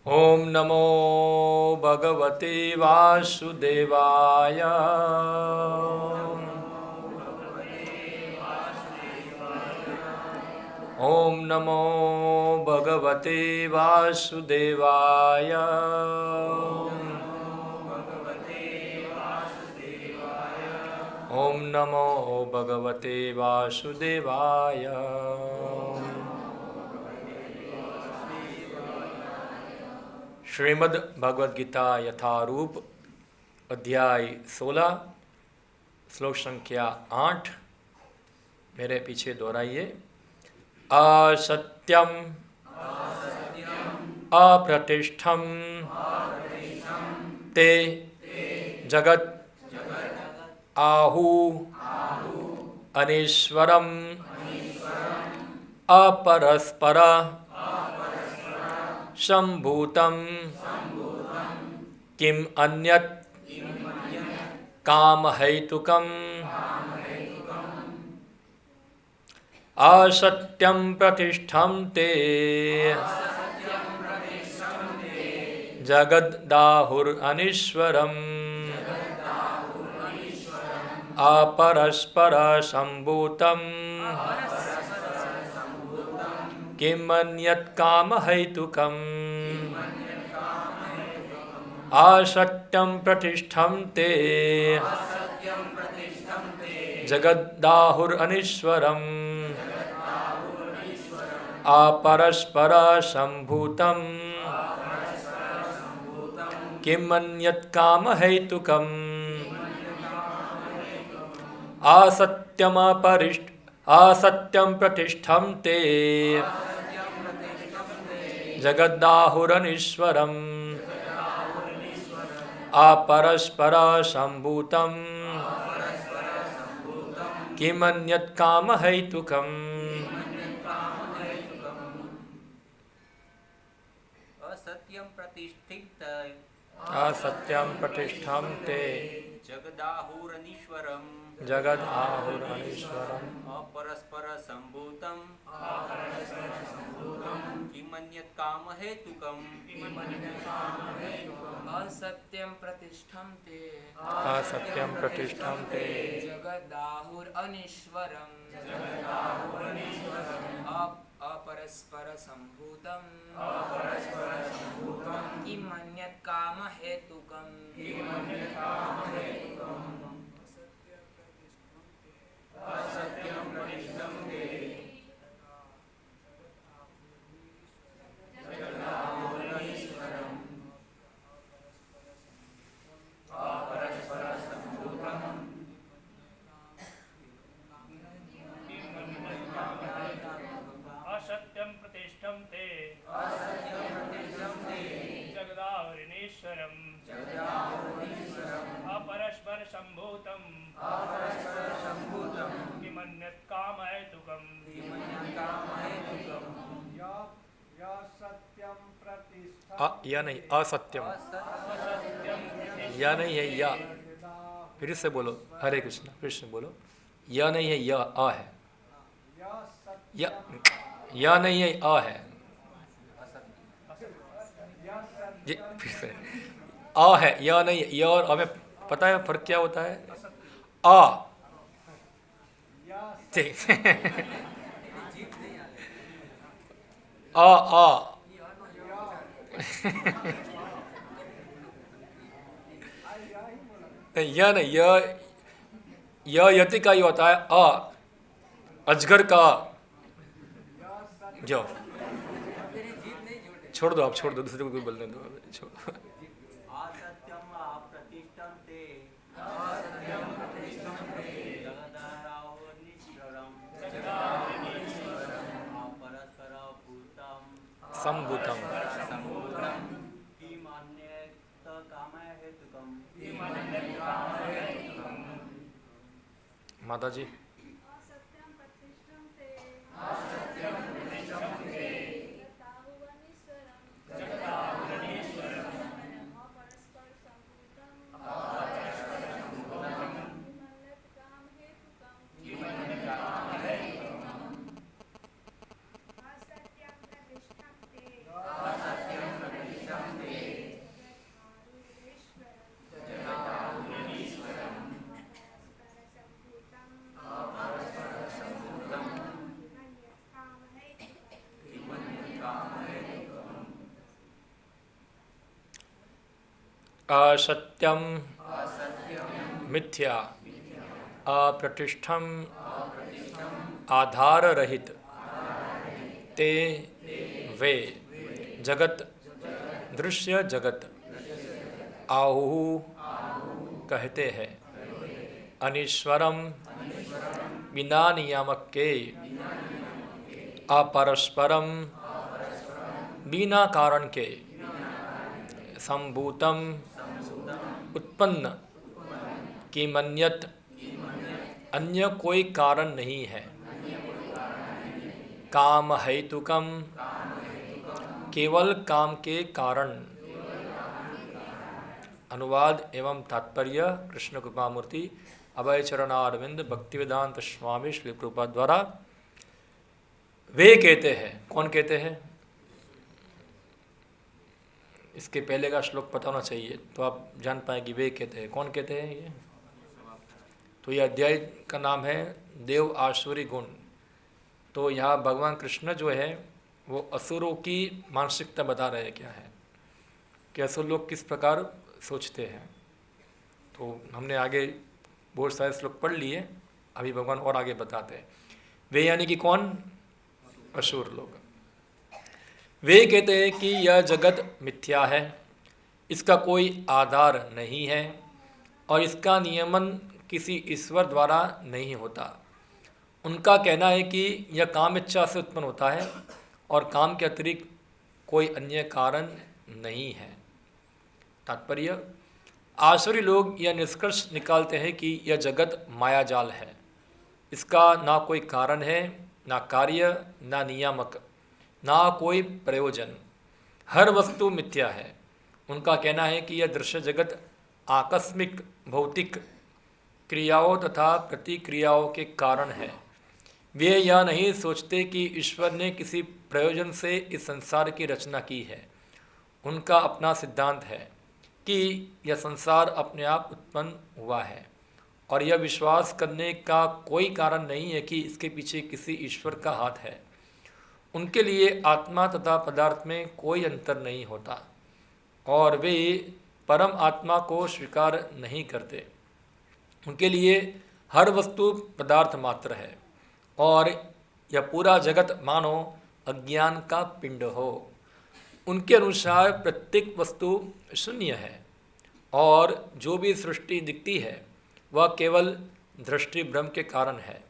ओम नमो भगवते वासुदेवाय। ओम नमो भगवते वासुदेवाय। ओम नमो भगवते वासुदेवाय। श्रीमद् भगवद गीता यथारूप अध्याय 16 श्लोक संख्या 8 मेरे पीछे दोहराइए। असत्यम अप्रतिष्ठम ते जगत आहु अनीश्वरम अपरस्पर संभूतम किम अन्यत् कामहेतुकम् असत्यं प्रतिष्ठं ते जगदाहुरनीश्वरम् अपरस्पर संभूतम् किमन्यत् कामहेतुकम् असत्यं प्रतिष्ठं ते जगदाहुरनीश्वरम् अपरस्पर संभूतम् किमन्यत् कामहेतुकम् असत्यं प्रतिष्ठं ते जगदाहुरनीश्वरम् अपरस्पर संभूतम् किमन्यत् कामहेतुकम्। असत्यं प्रतिष्ठं ते जगदाहुरनीश्वरम् अपरस्पर संभूतम् किमन्यत् कामहेतुकम्। असत्यं प्रतिष्ठं ते जगदाहुरनीश्वरम् अपरस्पर संभूतम् किमन्यत् कामहेतुकम्। असत्यं प्रतिष्ठं ते जगदाहुरनीश्वरम् अपरस्पर संभूतम् किमन्यत् कामहेतुकम्। या नहीं असत्यम, या नहीं है या। फिर से बोलो, हरे कृष्ण फिर से बोलो। या नहीं है या आ है। या नहीं है आ है जी। फिर से आ है, या नहीं है। या और आ में पता है फर्क क्या होता है? आ ठीक आ या नहीं, या यति का ही होता है आ, अजगर का। जाओ छोड़ दो, आप छोड़ दो, दूसरे को कोई बोलने दो। छोड़ असत्यम् अप्रतिष्ठं ते जगदाहुरनीश्वरम् अपरस्पर संभूतम किमन्यत् कामहेतुकम्। माता जी। असत्यम मिथ्या अप्रतिष्ठम आधार रहित ते वे जगत दृश्य जगत आहु कहते हैं। अनीश्वरम बिना नियामक के अपरस्परम बिना कारण के संभूतम उत्पन्न किमन्यत अन्य कोई कारण नहीं है। काम हेतुकम केवल काम के कारण। अनुवाद एवं तात्पर्य कृष्ण कृपामूर्ति अभय चरणारविंद भक्तिवेदांत स्वामी श्री प्रभुपाद द्वारा। वे कहते हैं, कौन कहते हैं? इसके पहले का श्लोक पता होना चाहिए तो आप जान पाएंगे वे कहते हैं, कौन कहते हैं ये। तो ये अध्याय का नाम है देव आसुरी गुण। तो यहाँ भगवान कृष्ण जो है वो असुरों की मानसिकता बता रहे हैं क्या है, कि असुर लोग किस प्रकार सोचते हैं। तो हमने आगे बहुत सारे श्लोक पढ़ लिए, अभी भगवान और आगे बताते हैं। वे यानी कि कौन? असुर लोग। वे कहते हैं कि यह जगत मिथ्या है, इसका कोई आधार नहीं है और इसका नियमन किसी ईश्वर द्वारा नहीं होता। उनका कहना है कि यह काम इच्छा से उत्पन्न होता है और काम के अतिरिक्त कोई अन्य कारण नहीं है। तात्पर्य, आसुरी लोग यह निष्कर्ष निकालते हैं कि यह जगत मायाजाल है, इसका ना कोई कारण है, ना कार्य, ना नियामक, ना कोई प्रयोजन, हर वस्तु मिथ्या है। उनका कहना है कि यह दृश्य जगत आकस्मिक भौतिक क्रियाओं तथा प्रतिक्रियाओं के कारण है। वे यह नहीं सोचते कि ईश्वर ने किसी प्रयोजन से इस संसार की रचना की है। उनका अपना सिद्धांत है कि यह संसार अपने आप उत्पन्न हुआ है और यह विश्वास करने का कोई कारण नहीं है कि इसके पीछे किसी ईश्वर का हाथ है। उनके लिए आत्मा तथा पदार्थ में कोई अंतर नहीं होता और वे परम आत्मा को स्वीकार नहीं करते। उनके लिए हर वस्तु पदार्थ मात्र है और यह पूरा जगत मानो अज्ञान का पिंड हो। उनके अनुसार प्रत्येक वस्तु शून्य है और जो भी सृष्टि दिखती है वह केवल दृष्टि भ्रम के कारण है।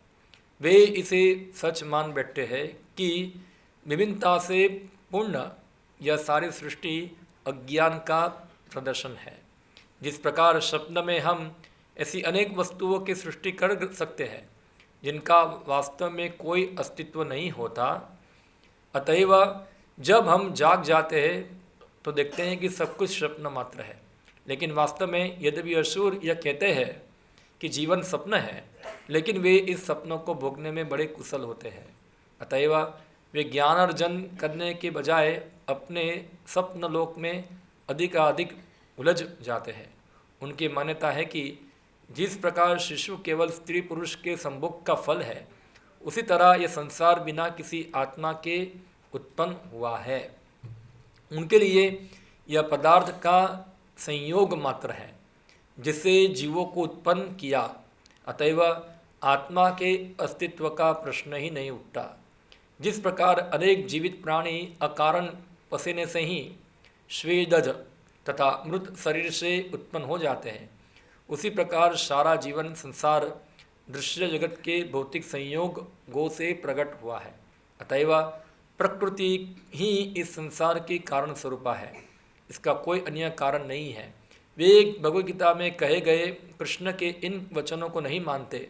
वे इसे सच मान बैठते हैं कि विभिन्नता से पूर्ण यह सारी सृष्टि अज्ञान का प्रदर्शन है। जिस प्रकार स्वप्न में हम ऐसी अनेक वस्तुओं की सृष्टि कर सकते हैं जिनका वास्तव में कोई अस्तित्व नहीं होता, अतएव जब हम जाग जाते हैं तो देखते हैं कि सब कुछ स्वप्न मात्र है। लेकिन वास्तव में यद्यपि असुर यह कहते हैं कि जीवन स्वप्न है, लेकिन वे इस सपनों को भोगने में बड़े कुशल होते हैं। अतएव वे ज्ञान अर्जन करने के बजाय अपने स्वप्न लोक में अधिकाधिक उलझ जाते हैं। उनकी मान्यता है कि जिस प्रकार शिशु केवल स्त्री पुरुष के संभोग का फल है, उसी तरह यह संसार बिना किसी आत्मा के उत्पन्न हुआ है। उनके लिए यह पदार्थ का संयोग मात्र है जिससे जीवों को उत्पन्न किया। अतएव आत्मा के अस्तित्व का प्रश्न ही नहीं उठता। जिस प्रकार अनेक जीवित प्राणी अकारण पसीने से ही स्वेदज तथा मृत शरीर से उत्पन्न हो जाते हैं, उसी प्रकार सारा जीवन संसार दृश्य जगत के भौतिक संयोग गो से प्रकट हुआ है। अतएव प्रकृति ही इस संसार की कारण स्वरूपा है, इसका कोई अन्य कारण नहीं है। वे भगवद गीता में कहे गए कृष्ण के इन वचनों को नहीं मानते।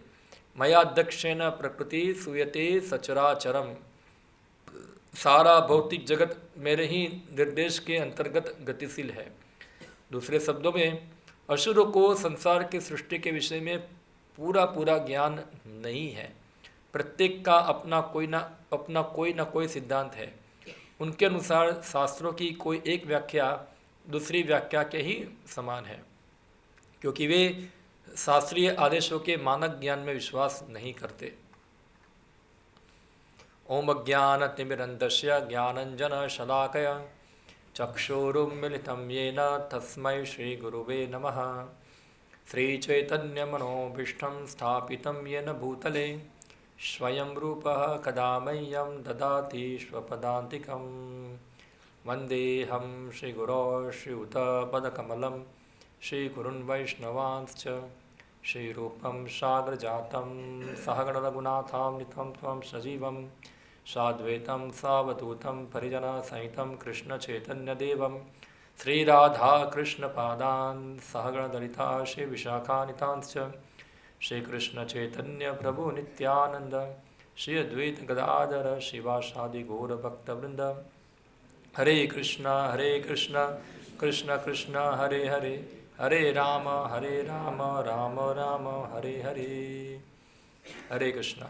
मयाध्यक्षेण प्रकृति सूयते सचराचरम, सारा भौतिक जगत मेरे ही निर्देश के अंतर्गत गतिशील है। दूसरे शब्दों में असुरों को संसार की सृष्टि के विषय में पूरा ज्ञान नहीं है। प्रत्येक का अपना कोई ना कोई सिद्धांत है। उनके अनुसार शास्त्रों की कोई एक व्याख्या दूसरी व्याख्या के ही समान है, क्योंकि वे शास्त्रीय आदेशों के मानक ज्ञान में विश्वास नहीं करते। ओम ज्ञान तिमिरंधस्य ज्ञानंजन शलाकया चक्षुरुन्मिलितं येन तस्मै श्रीगुरुवे नमः। श्रीचैतन्यमनोभीष्टं स्थापितं येन भूतले स्वयं रूपः कदा मह्यं ददाति स्वपदान्तिकं। वन्देऽहं श्रीगुरो श्रीयुतपदकमलं श्रीगुरुन् वैष्णवांश्च श्रीरूपं साग्रजातं सहगणरघुनाथान्वितं त्वं सजीवं साद्वैतं सावधूतं परिजनसहितं कृष्णचैतन्यदेवं श्रीराधाकृष्णपादान् सहगणललिता श्रीविशाखान्वितांश्च श्रीकृष्णचैतन्यप्रभु नित्यानन्द श्री अद्वैत गदाधर शिवासादि गौरभक्तवृन्द। हरे कृष्ण कृष्ण कृष्ण हरे हरे, हरे राम राम राम हरे हरे। हरे कृष्णा।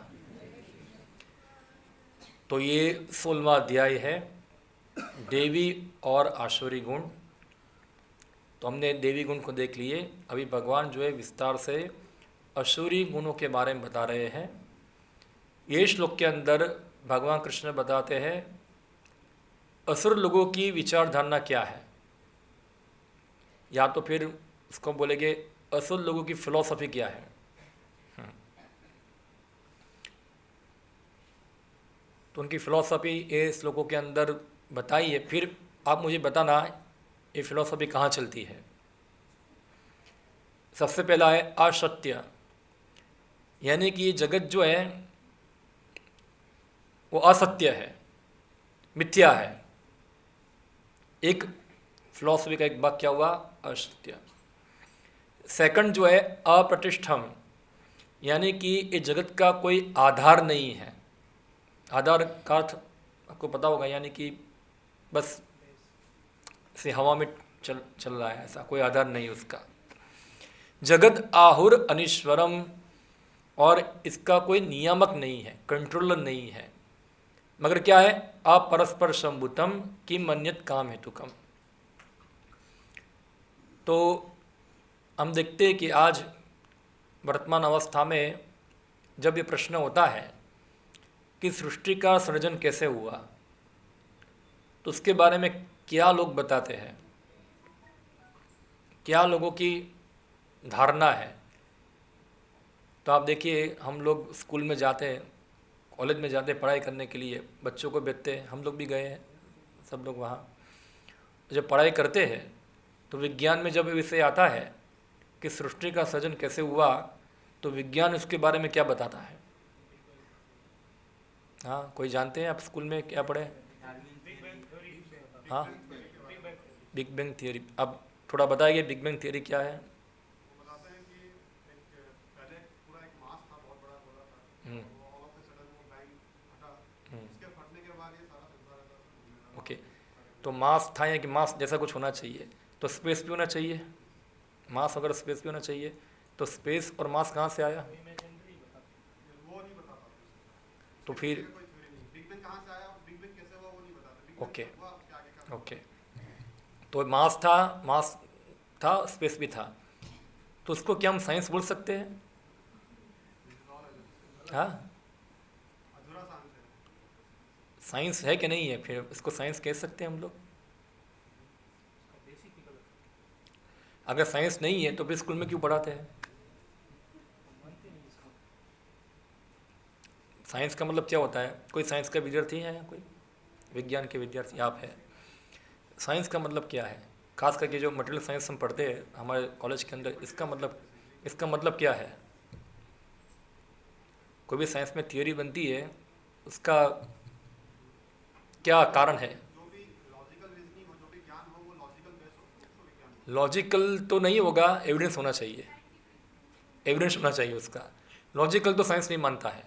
तो ये 16वां अध्याय है, देवी और आसुरी गुण। तो हमने देवी गुण को देख लिए। अभी भगवान जो है विस्तार से असुरी गुणों के बारे में बता रहे हैं। ये श्लोक के अंदर भगवान कृष्ण बताते हैं असुर लोगों की विचार धारणा क्या है, या तो फिर उसको बोलेंगे असुर लोगों की फिलॉसफी क्या है। तो उनकी फिलॉसफी ये श्लोकों के अंदर बताई है। फिर आप मुझे बताना ये फिलॉसफी कहाँ चलती है। सबसे पहला है असत्य, यानी कि ये जगत जो है वो असत्य है, मिथ्या है। एक फिलॉसफी का एक वाक्य क्या हुआ, असत्य। सेकंड जो है अप्रतिष्ठम, यानी कि ये जगत का कोई आधार नहीं है। आधार का अर्थ आपको पता होगा, यानी कि बस से हवा में चल रहा है, ऐसा कोई आधार नहीं उसका। जगत आहुर अनीश्वरम, और इसका कोई नियामक नहीं है, कंट्रोलर नहीं है। मगर क्या है, अपरस्पर संभूतम कि मन्यत काम हेतुकम। तो हम देखते हैं कि आज वर्तमान अवस्था में जब ये प्रश्न होता है कि सृष्टि का सृजन कैसे हुआ, तो उसके बारे में क्या लोग बताते हैं, क्या लोगों की धारणा है। तो आप देखिए, हम लोग स्कूल में जाते हैं, कॉलेज में जाते हैं पढ़ाई करने के लिए, बच्चों को भेजते हैं। हम लोग भी गए हैं, सब लोग वहाँ जब पढ़ाई करते हैं तो विज्ञान में जब विषय आता है कि सृष्टि का सृजन कैसे हुआ, तो विज्ञान उसके बारे में क्या बताता है। हाँ, कोई जानते हैं आप स्कूल में क्या पढ़े? हाँ, बिग बैंग थियरी। अब थोड़ा बताइए बिग बैंग थियरी क्या है। ओके, तो मास था, या कि मास जैसा कुछ होना चाहिए तो स्पेस भी होना चाहिए। मास अगर स्पेस भी होना चाहिए तो स्पेस और मास कहाँ से आया? तो फिर ओके, तो मास था स्पेस भी था, तो उसको क्या हम साइंस बोल सकते हैं? हाँ, साइंस है कि नहीं है, फिर इसको साइंस कह सकते हैं हम लोग। अगर साइंस नहीं है तो फिर स्कूल में क्यों पढ़ाते हैं? साइंस का मतलब क्या होता है? कोई साइंस का विद्यार्थी है या कोई विज्ञान के विद्यार्थी? आप है। साइंस का मतलब क्या है? खास करके जो मटेरियल साइंस हम पढ़ते हैं हमारे कॉलेज के अंदर, इसका मतलब क्या है? कोई भी साइंस में थियोरी बनती है, उसका क्या कारण है? लॉजिकल तो नहीं होगा, एविडेंस होना चाहिए। एविडेंस होना चाहिए उसका। लॉजिकल तो साइंस नहीं मानता है,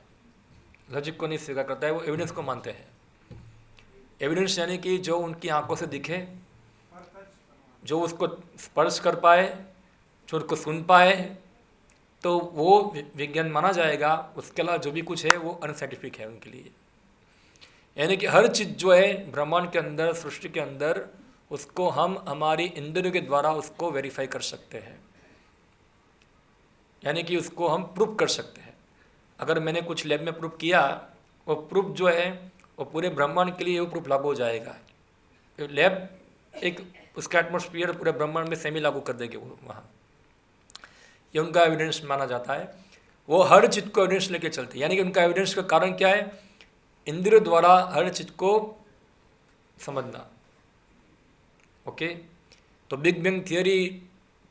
लॉजिक को नहीं स्वीकार करता है, वो एविडेंस को मानते हैं। एविडेंस यानी कि जो उनकी आंखों से दिखे, जो उसको स्पर्श कर पाए, जो उसको सुन पाए, तो वो विज्ञान माना जाएगा। उसके अलावा जो भी कुछ है वो अनसाइंटिफिक है उनके लिए। यानी कि हर चीज़ जो है ब्रह्मांड के अंदर, सृष्टि के अंदर, उसको हम हमारी इंद्रियों के द्वारा उसको वेरीफाई कर सकते हैं, यानी कि उसको हम प्रूफ कर सकते हैं। अगर मैंने कुछ लैब में प्रूफ किया, वो प्रूफ जो है वो पूरे ब्रह्मांड के लिए वो प्रूफ लागू हो जाएगा। लैब एक उसका एटमॉस्फेयर पूरे ब्रह्मांड में सेमी लागू कर देंगे वो वहाँ। ये उनका एविडेंस माना जाता है। वो हर चीज़ को एविडेंस लेके चलते हैं, यानी कि उनका एविडेंस का कारण क्या है? इंद्रियों द्वारा हर चीज़ को समझना। ओके, तो बिग बैंग थियरी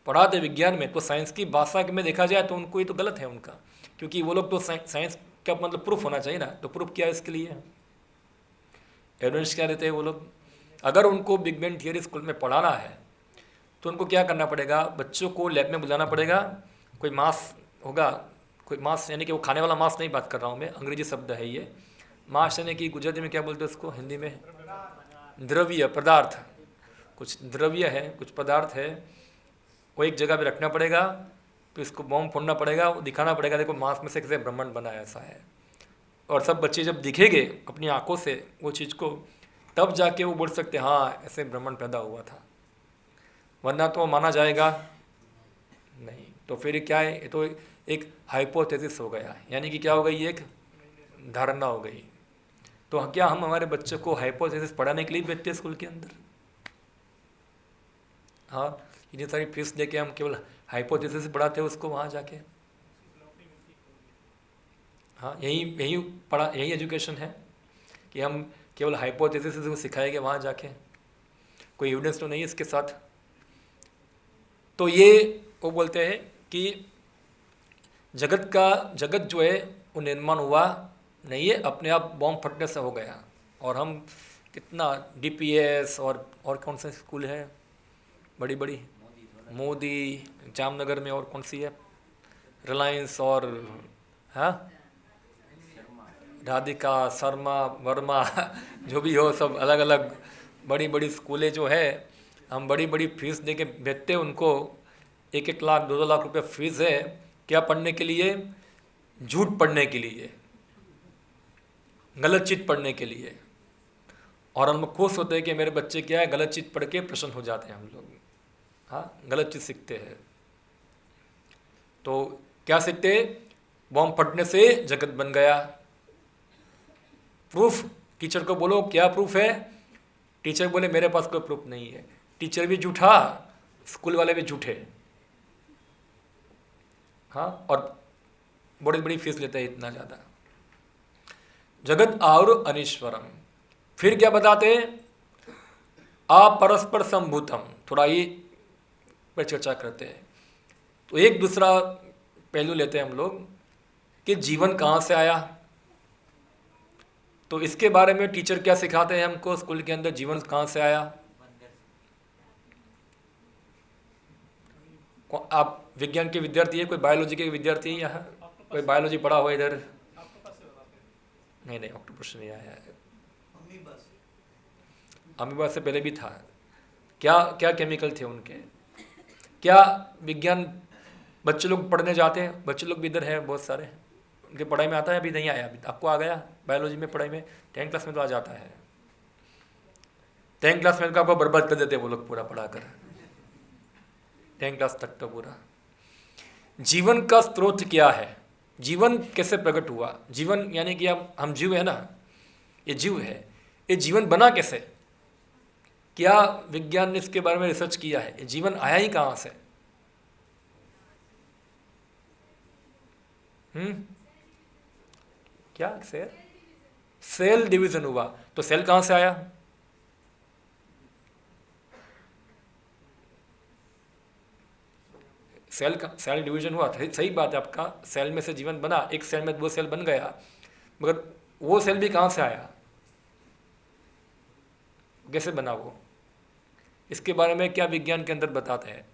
पढ़ाते विज्ञान में, तो साइंस की भाषा में देखा जाए तो उनको ये तो गलत है उनका, क्योंकि वो लोग तो साइंस का मतलब प्रूफ होना चाहिए ना। तो प्रूफ क्या है इसके लिए? एविडेंस क्या देते हैं वो लोग? अगर उनको बिग बैंग थियरी स्कूल में पढ़ाना है तो उनको क्या करना पड़ेगा? बच्चों को लैब में बुलाना पड़ेगा, कोई मांस होगा, कोई मांस यानी कि वो खाने वाला मांस नहीं बात कर रहा हूँ मैं, अंग्रेजी शब्द है ये। मांस यानी कि गुजराती में क्या बोलते हैं उसको, हिंदी में द्रव्य, पदार्थ, कुछ द्रव्य है, कुछ पदार्थ है, वो एक जगह पे रखना पड़ेगा। तो इसको बॉम्ब फोड़ना पड़ेगा, वो दिखाना पड़ेगा देखो मांस में से कैसे ब्रह्मांड बना है, ऐसा है। और सब बच्चे जब दिखेंगे अपनी आंखों से वो चीज़ को, तब जाके वो बोल सकते हाँ ऐसे ब्रह्मांड पैदा हुआ था, वरना तो माना जाएगा नहीं। तो फिर क्या है? ये तो एक हाइपोथेसिस हो गया, यानी कि क्या हो गई? एक धारणा हो गई। तो क्या हम हमारे बच्चों को हाइपोथेसिस पढ़ाने के लिए भेजते हैं स्कूल के अंदर? हाँ, इतनी सारी फीस दे के हम केवल हाइपोथेसिस पढ़ाते हैं उसको वहाँ जाके। हाँ, यही एजुकेशन है कि हम केवल हाइपोथेसिस को सिखाएंगे वहाँ जाके, कोई एविडेंस तो नहीं इसके साथ। तो ये वो बोलते हैं कि जगत जो है वो निर्माण हुआ नहीं है, अपने आप बॉम्ब फटने से हो गया। और हम कितना DPS और कौन सा स्कूल है बड़ी बड़ी, मोदी, जामनगर में, और कौन सी है, रिलायंस, और हाँ राधिका, शर्मा, वर्मा जो भी हो, सब अलग अलग बड़ी बड़ी स्कूलें जो है, हम बड़ी बड़ी फीस दे के भेजते हैं उनको। 1-1 लाख 2-2 लाख रुपए फीस है, क्या पढ़ने के लिए? झूठ पढ़ने के लिए, गलत चीज़ पढ़ने के लिए। और हम खुश होते हैं कि मेरे बच्चे क्या है, गलत चीज़ पढ़ के प्रसन्न हो जाते हैं हम लोग। हाँ, गलत चीज़ सीखते हैं। तो क्या सीखते? बॉम्ब फटने से जगत बन गया। प्रूफ टीचर को बोलो क्या प्रूफ है? टीचर बोले मेरे पास कोई प्रूफ नहीं है। टीचर भी झूठा, स्कूल वाले भी झूठे। हाँ, और बड़ी बड़ी फीस लेते हैं इतना ज़्यादा। जगत और अनीश्वरम, फिर क्या बताते? अपरस्पर संभूतम, थोड़ा ये पर चर्चा करते हैं। तो एक दूसरा पहलू लेते हैं हम लोग कि जीवन कहाँ से आया। तो इसके बारे में टीचर क्या सिखाते हैं हमको स्कूल के अंदर? जीवन कहाँ से आया? आप विज्ञान के विद्यार्थी है, कोई बायोलॉजी के विद्यार्थी है यहाँ? कोई बायोलॉजी पढ़ा हुआ इधर? नहीं, ऑक्टोपस नहीं आया है। अमीबा से पहले भी था। क्या क्या केमिकल थे उनके? क्या विज्ञान बच्चे लोग पढ़ने जाते हैं? बच्चे लोग भी इधर हैं बहुत सारे, उनके पढ़ाई में आता है? अभी नहीं आया। अभी आपको आ गया बायोलॉजी में पढ़ाई में? 10th क्लास में तो आ जाता है। 10th क्लास में तो आपको बर्बाद कर देते हैं वो लोग पूरा पढ़ाकर, 10th क्लास तक तो पूरा। जीवन का स्रोत क्या है? जीवन कैसे प्रकट हुआ? जीवन यानी कि हम जीव है ना, ये जीव है, ये जीवन बना कैसे? क्या विज्ञान ने इसके बारे में रिसर्च किया है? ये जीवन आया ही कहाँ से? क्या? सेल डिवीजन हुआ। तो सेल कहाँ से आया? सेल डिवीजन हुआ, सही बात है आपका। सेल में से जीवन बना, एक सेल में 2 सेल बन गया, मगर वो सेल भी कहाँ से आया? कैसे बना वो? इसके बारे में क्या विज्ञान के अंदर बताते हैं?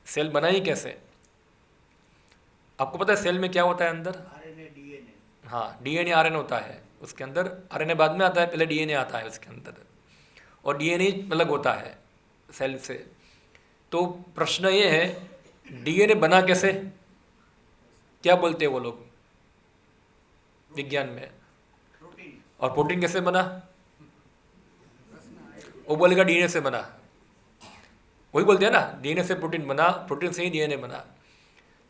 सेल बना ही कैसे? आपको पता है सेल में क्या होता है अंदर? हाँ, DNA RNA होता है उसके अंदर। RNA बाद में आता है, पहले DNA आता है उसके अंदर, और DNA अलग होता है सेल से। तो प्रश्न ये है, DNA बना कैसे? क्या बोलते हैं वो लोग विज्ञान में? और प्रोटीन कैसे बना? वो बोलेगा DNA से बना, वही बोलते हैं ना, DNA से प्रोटीन बना, प्रोटीन से ही DNA बना।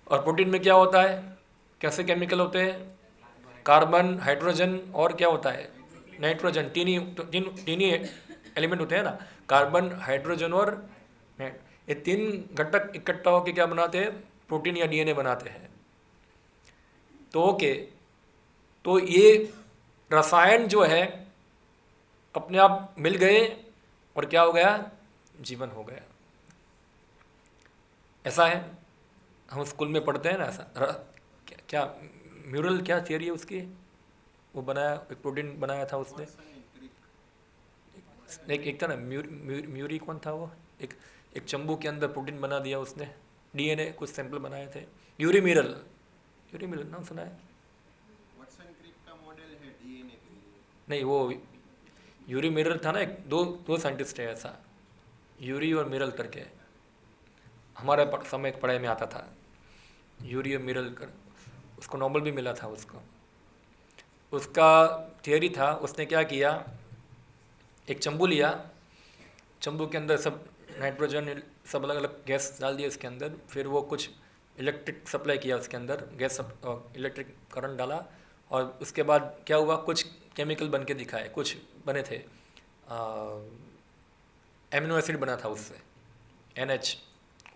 और प्रोटीन में क्या होता है? कैसे केमिकल होते हैं? कार्बन, हाइड्रोजन और क्या होता है? नाइट्रोजन, तीन एलिमेंट होते हैं ना। कार्बन, हाइड्रोजन और ये 3 घटक इकट्ठा होकर क्या बनाते हैं? प्रोटीन या डीएनए बनाते हैं। तो ओके, तो ये रसायन जो है अपने आप मिल गए और क्या हो गया? जीवन हो गया। ऐसा है, हम स्कूल में पढ़ते हैं ना ऐसा। क्या म्यूरल, क्या थियरी है उसकी? वो बनाया, एक प्रोटीन बनाया था उसने, एक था ना म्यूरी, कौन था वो? एक चंबू के अंदर प्रोटीन बना दिया उसने, डीएनए कुछ सैंपल बनाए थे। यूरी मिरल नाम सुना है? वाटसन क्रिक का मॉडल है डीएनए के लिए। नहीं, वो यूरी मिरल था ना, एक दो साइंटिस्ट है ऐसा, यूरी और मिरल करके, हमारे समय पढ़ाई में आता था, यूरी और मिरल कर, उसको नोबेल भी मिला था उसको। उसका थियरी था, उसने क्या किया, एक चंबू लिया, चंबू के अंदर सब नाइट्रोजन, सब अलग अलग गैस डाल दिया इसके अंदर, फिर वो कुछ इलेक्ट्रिक सप्लाई किया उसके अंदर, गैस इलेक्ट्रिक करंट डाला, और उसके बाद क्या हुआ, कुछ केमिकल बन के दिखाए, कुछ बने थे, एमिनो एसिड बना था उससे, NH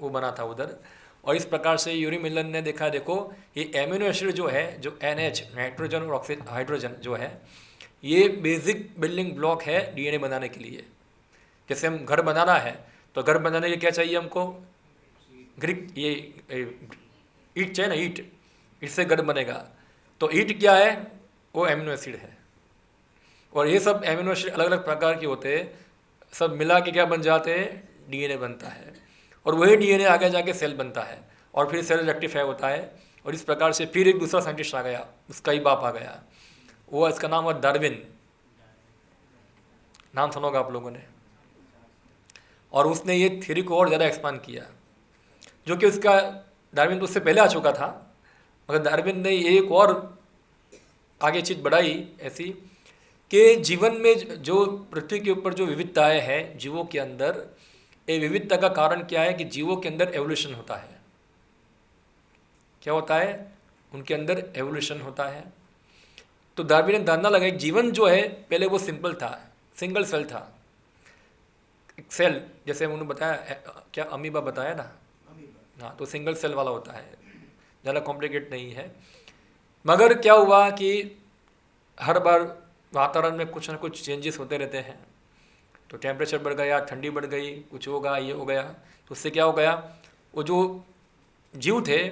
वो बना था उधर। और इस प्रकार से यूरी मिलन ने देखा, देखो ये एमिनो एसिड जो है, जो NH, नाइट्रोजन और ऑक्सीजन, हाइड्रोजन जो है, ये बेसिक बिल्डिंग ब्लॉक है डीएनए बनाने के लिए। जैसे हम घर बनाना है, तो घर बनाने के लिए क्या चाहिए हमको? ये ईट चाहिए ना, ईट, इससे घर बनेगा। तो ईट क्या है? वो एमिनो एसिड है। और ये सब एमिनो एसिड अलग अलग प्रकार के होते हैं, सब मिला के क्या बन जाते हैं? डीएनए बनता है। और वही डीएनए आगे जाके सेल बनता है, और फिर सेल रेक्टिफाई होता है। और इस प्रकार से फिर एक दूसरा साइंटिस्ट आ गया, उसका ही बाप आ गया, वो इसका नाम है डार्विन, नाम सुना होगा आप लोगों ने। और उसने ये थ्योरी को और ज़्यादा एक्सपांड किया, जो कि उसका, डार्विन तो उससे पहले आ चुका था, मगर डार्विन ने एक और आगे चीज़ बढ़ाई ऐसी कि जीवन में जो पृथ्वी के ऊपर जो विविधताएं हैं जीवों के अंदर, ये विविधता का कारण क्या है कि जीवों के अंदर एवोल्यूशन होता है। क्या होता है? उनके अंदर एवोल्यूशन होता है। तो डार्विन ने दाना लगाया, जीवन जो है पहले वो सिंपल था, सिंगल सेल था, एक सेल, जैसे उन्होंने बताया, क्या अमीबा बताया ना, हाँ, तो सिंगल सेल वाला होता है, ज़्यादा कॉम्प्लिकेट नहीं है। मगर क्या हुआ कि हर बार वातावरण में कुछ ना कुछ चेंजेस होते रहते हैं, तो टेम्परेचर बढ़ गया, ठंडी बढ़ गई, कुछ होगा, ये हो गया, तो उससे क्या हो गया, वो जो जीव थे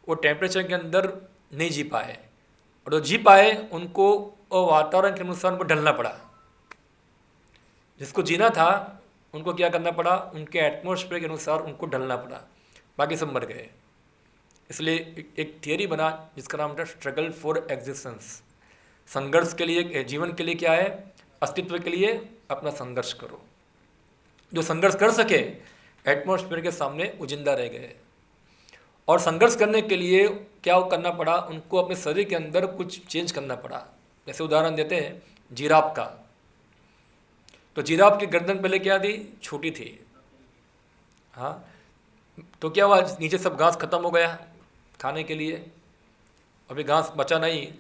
वो टेम्परेचर के अंदर नहीं जी पाए, और जो जी पाए उनको वातावरण के अनुसार उनको ढलना पड़ा। जिसको जीना था उनको क्या करना पड़ा, उनके एटमॉस्फेयर के अनुसार उनको ढलना पड़ा, बाकी सब मर गए। इसलिए एक थियरी बना जिसका नाम था स्ट्रगल फॉर एग्जिस्टेंस, संघर्ष के लिए, जीवन के लिए क्या है, अस्तित्व के लिए अपना संघर्ष करो। जो संघर्ष कर सके एटमॉस्फेयर के सामने वो जिंदा रह गए। और संघर्ष करने के लिए क्या करना पड़ा, उनको अपने शरीर के अंदर कुछ चेंज करना पड़ा। जैसे उदाहरण देते हैं जिराफ का, तो जिराफ की गर्दन पहले क्या थी, छोटी थी, हाँ, तो क्या हुआ, नीचे सब घास खत्म हो गया खाने के लिए, अभी घास बचा नहीं,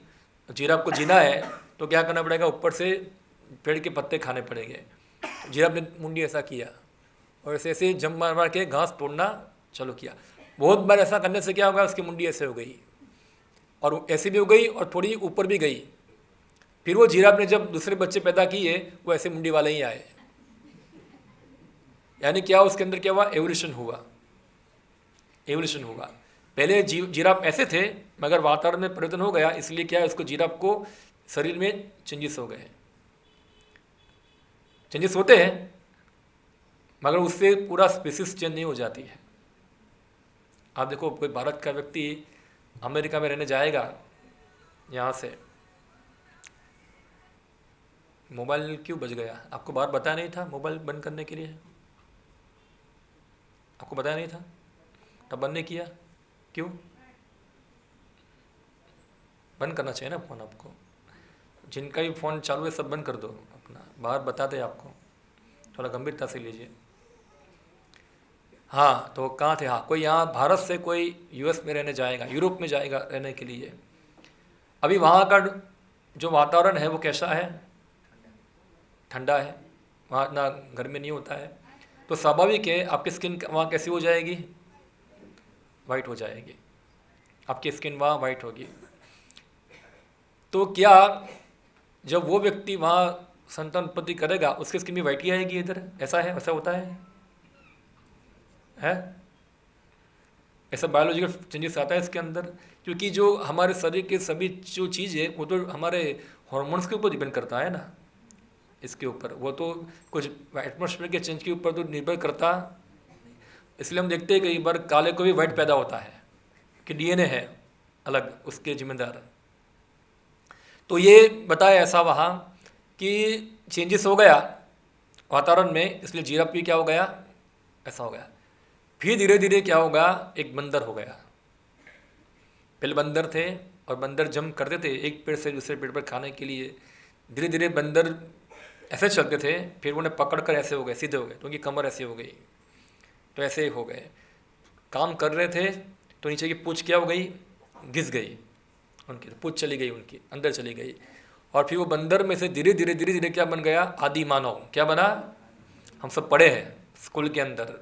जिराफ को जीना है तो क्या करना पड़ेगा, ऊपर से पेड़ के पत्ते खाने पड़ेंगे। जिराफ ने मुंडी ऐसा किया और ऐसे ऐसे जम मार मार के घास तोड़ना चालू किया। बहुत बार ऐसा करने से क्या होगा, उसकी मुंडी ऐसे हो गई, और ऐसी भी हो गई और थोड़ी ऊपर भी गई। फिर वो जिराफ ने जब दूसरे बच्चे पैदा किए, वो ऐसे मुंडी वाले ही आए। यानी क्या, उसके अंदर क्या हुआ, एवोल्यूशन हुआ, एवोल्यूशन हुआ। पहले जिराफ ऐसे थे, मगर वातावरण में परिवर्तन हो गया, इसलिए क्या है, उसको जिराफ को शरीर में चेंजेस हो गए। चेंजेस होते हैं मगर उससे पूरा स्पीसीज चेंज नहीं हो जाती है। आप देखो, कोई भारत का व्यक्ति अमेरिका में रहने जाएगा, यहाँ से मोबाइल क्यों बज गया, आपको बाहर बताया नहीं था मोबाइल बंद करने के लिए, आपको बताया नहीं था, तब बंद नहीं किया, क्यों? बंद करना चाहिए ना फ़ोन आपको, जिनका भी फ़ोन चालू है सब बंद कर दो अपना, बाहर बताते हैं आपको, थोड़ा गंभीरता से लीजिए। हाँ, तो कहाँ थे, हाँ, कोई यहाँ भारत से कोई US में रहने जाएगा, यूरोप में जाएगा रहने के लिए, अभी वहाँ का जो वातावरण है वो कैसा है, ठंडा है, वहाँ इतना गर्मी नहीं होता है, तो स्वाभाविक है आपकी स्किन वहाँ कैसी हो जाएगी, वाइट हो जाएगी, आपकी स्किन वहाँ वाइट होगी। तो क्या जब वो व्यक्ति वहाँ संतान उत्पत्ति करेगा उसकी स्किन भी वाइट ही आएगी इधर, ऐसा है, ऐसा होता है? ऐसा बायोलॉजिकल चेंजेस आता है इसके अंदर, क्योंकि जो हमारे शरीर के सभी जो चीज़ है वो तो हमारे हॉर्मोन्स के ऊपर डिपेंड करता है ना, इसके ऊपर, वो तो कुछ एटमॉस्फेयर के चेंज के ऊपर तो निर्भर करता। इसलिए हम देखते हैं कई बार काले को भी वाइट पैदा होता है कि डीएनए है अलग उसके जिम्मेदार। तो ये बताया ऐसा वहाँ कि चेंजेस हो गया वातावरण में, इसलिए जीराफ भी क्या हो गया, ऐसा हो गया। फिर धीरे धीरे क्या होगा, एक बंदर हो गया। पहले बंदर थे और बंदर जंप करते थे एक पेड़ से दूसरे पेड़ पर खाने के लिए, धीरे धीरे बंदर ऐसे चलते थे, फिर उन्हें पकड़ कर ऐसे हो गए, सीधे हो गए, तो उनकी कमर ऐसी हो गई, तो ऐसे हो गए। काम कर रहे थे तो नीचे की पूँछ क्या हो गई, घिस गई उनकी, पूँछ चली गई उनकी, अंदर चली गई, और फिर वो बंदर में से धीरे धीरे धीरे धीरे क्या बन गया, आदि मानव। क्या बना, हम सब पढ़े हैं स्कूल के अंदर,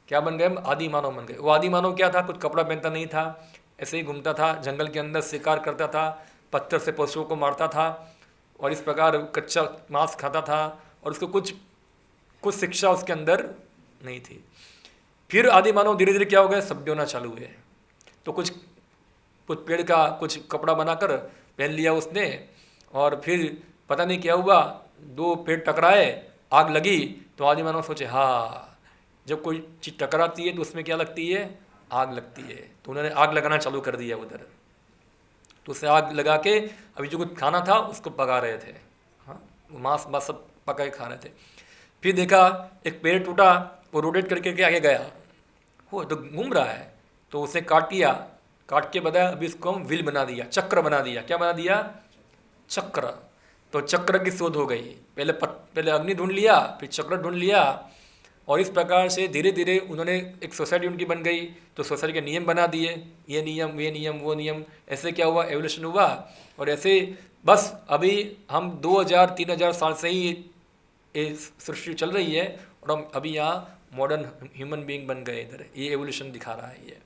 क्या बन गए, आदि मानव बन गए। वो आदि मानव क्या था, कुछ कपड़ा पहनता नहीं था, ऐसे ही घूमता था जंगल के अंदर, शिकार करता था, पत्थर से पशुओं को मारता था और इस प्रकार कच्चा मांस खाता था, और उसको कुछ शिक्षा उसके अंदर नहीं थी। फिर आदि मानव धीरे धीरे क्या हो गया, सभ्य होना चालू हुए, तो कुछ पेड़ का कुछ कपड़ा बनाकर पहन लिया उसने, और फिर पता नहीं क्या हुआ, दो पेड़ टकराए, आग लगी, तो आदि मानव सोचे हाँ जब कोई चीज़ टकराती है तो उसमें क्या लगती है, आग लगती है, तो उन्होंने आग लगाना चालू कर दिया उधर। तो उसे आग लगा के अभी जो कुछ खाना था उसको पका रहे थे, हाँ मांस बास सब पका के खा रहे थे। फिर देखा एक पेड़ टूटा, वो रोटेट करके आगे गया, वो तो घूम रहा है, तो उसे काट लिया, काट के बताया अभी इसको हम व्हील बना दिया, चक्र बना दिया। क्या बना दिया, चक्र। तो चक्र की शोध हो गई, पहले अग्नि ढूंढ लिया, फिर चक्र ढूंढ लिया, और इस प्रकार से धीरे धीरे उन्होंने एक सोसाइटी उनकी बन गई, तो सोसाइटी के नियम बना दिए, ये नियम ये नियम वो नियम, ऐसे क्या हुआ, एवोल्यूशन हुआ। और ऐसे बस अभी हम 2000-3000 साल से ही ये सृष्टि चल रही है, और हम अभी यहाँ मॉडर्न ह्यूमन बीइंग बन गए इधर, ये एवोल्यूशन दिखा रहा है ये।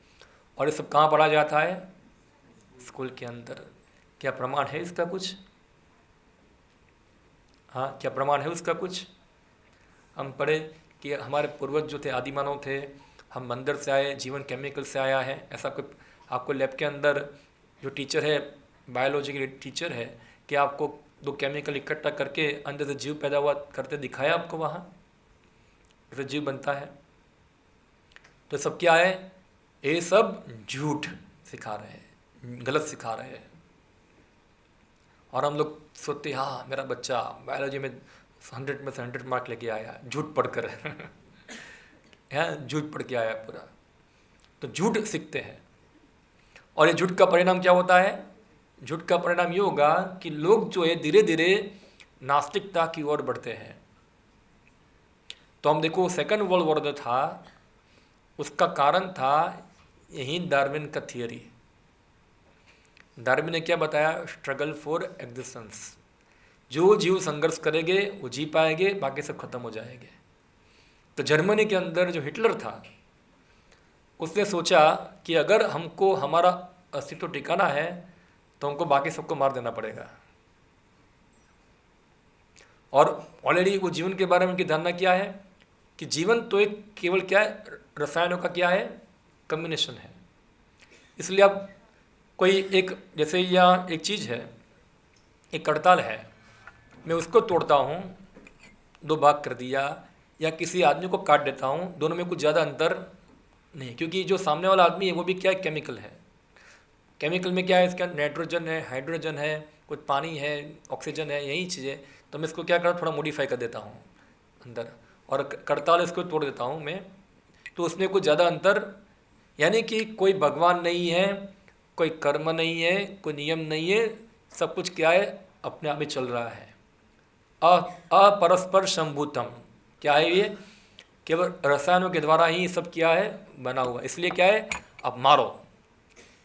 और ये सब कहाँ पढ़ा जाता है, स्कूल के अंदर। क्या प्रमाण है इसका कुछ, हाँ क्या प्रमाण है उसका कुछ? हम पढ़े कि हमारे पूर्वज जो थे आदि मानव थे, हम बंदर से आए, जीवन केमिकल से आया है, ऐसा कोई आपको लैब के अंदर जो टीचर है, बायोलॉजी के टीचर है, कि आपको दो केमिकल इकट्ठा करके अंदर से जीव पैदा हुआ करते दिखाया आपको वहाँ, ऐसे जीव बनता है? तो सब क्या है, ये सब झूठ सिखा रहे हैं, गलत सिखा रहे हैं। और हम लोग सोचते हाँ मेरा बच्चा बायोलॉजी में 100 में से 100 मार्क लेके आया, झूठ पढ़कर झूठ पढ़ के आया पूरा। तो झूठ सीखते हैं, और ये झूठ का परिणाम क्या होता है, झूठ का परिणाम ये होगा कि लोग जो है धीरे धीरे नास्तिकता की ओर बढ़ते हैं। तो हम देखो सेकंड वर्ल्ड वॉर जो था उसका कारण था यही डार्विन का थियरी। डार्विन ने क्या बताया, स्ट्रगल फॉर एग्जिस्टेंस, जो जीव संघर्ष करेंगे वो जी पाएंगे, बाकी सब खत्म हो जाएंगे। तो जर्मनी के अंदर जो हिटलर था उसने सोचा कि अगर हमको हमारा अस्तित्व टिकाना है तो हमको बाकी सबको मार देना पड़ेगा। और ऑलरेडी वो जीवन के बारे में उनकी धारणा क्या है कि जीवन तो एक केवल क्या है, रसायनों का क्या है, कम्बिनेशन है। इसलिए आप कोई एक, जैसे यहाँ एक चीज़ है, एक करताल है, मैं उसको तोड़ता हूँ, 2 भाग कर दिया, या किसी आदमी को काट देता हूँ, दोनों में कुछ ज़्यादा अंतर नहीं, क्योंकि जो सामने वाला आदमी है वो भी क्या है, केमिकल है। केमिकल में क्या है, इसका नाइट्रोजन है, हाइड्रोजन है, कुछ पानी है, ऑक्सीजन है, यही चीज़ें। तो मैं इसको क्या करता हूँ, थोड़ा मॉडिफाई कर देता हूँ अंदर, और करताल इसको तोड़ देता हूँ मैं, तो उसमें कुछ ज़्यादा अंतर, यानी कि कोई भगवान नहीं है, कोई कर्म नहीं है, कोई नियम नहीं है, सब कुछ क्या है, अपने आप ही चल रहा है। अपरस्पर संभूतम, क्या है ये, केवल रसायनों के द्वारा ही सब क्या है, बना हुआ। इसलिए क्या है, अब मारो,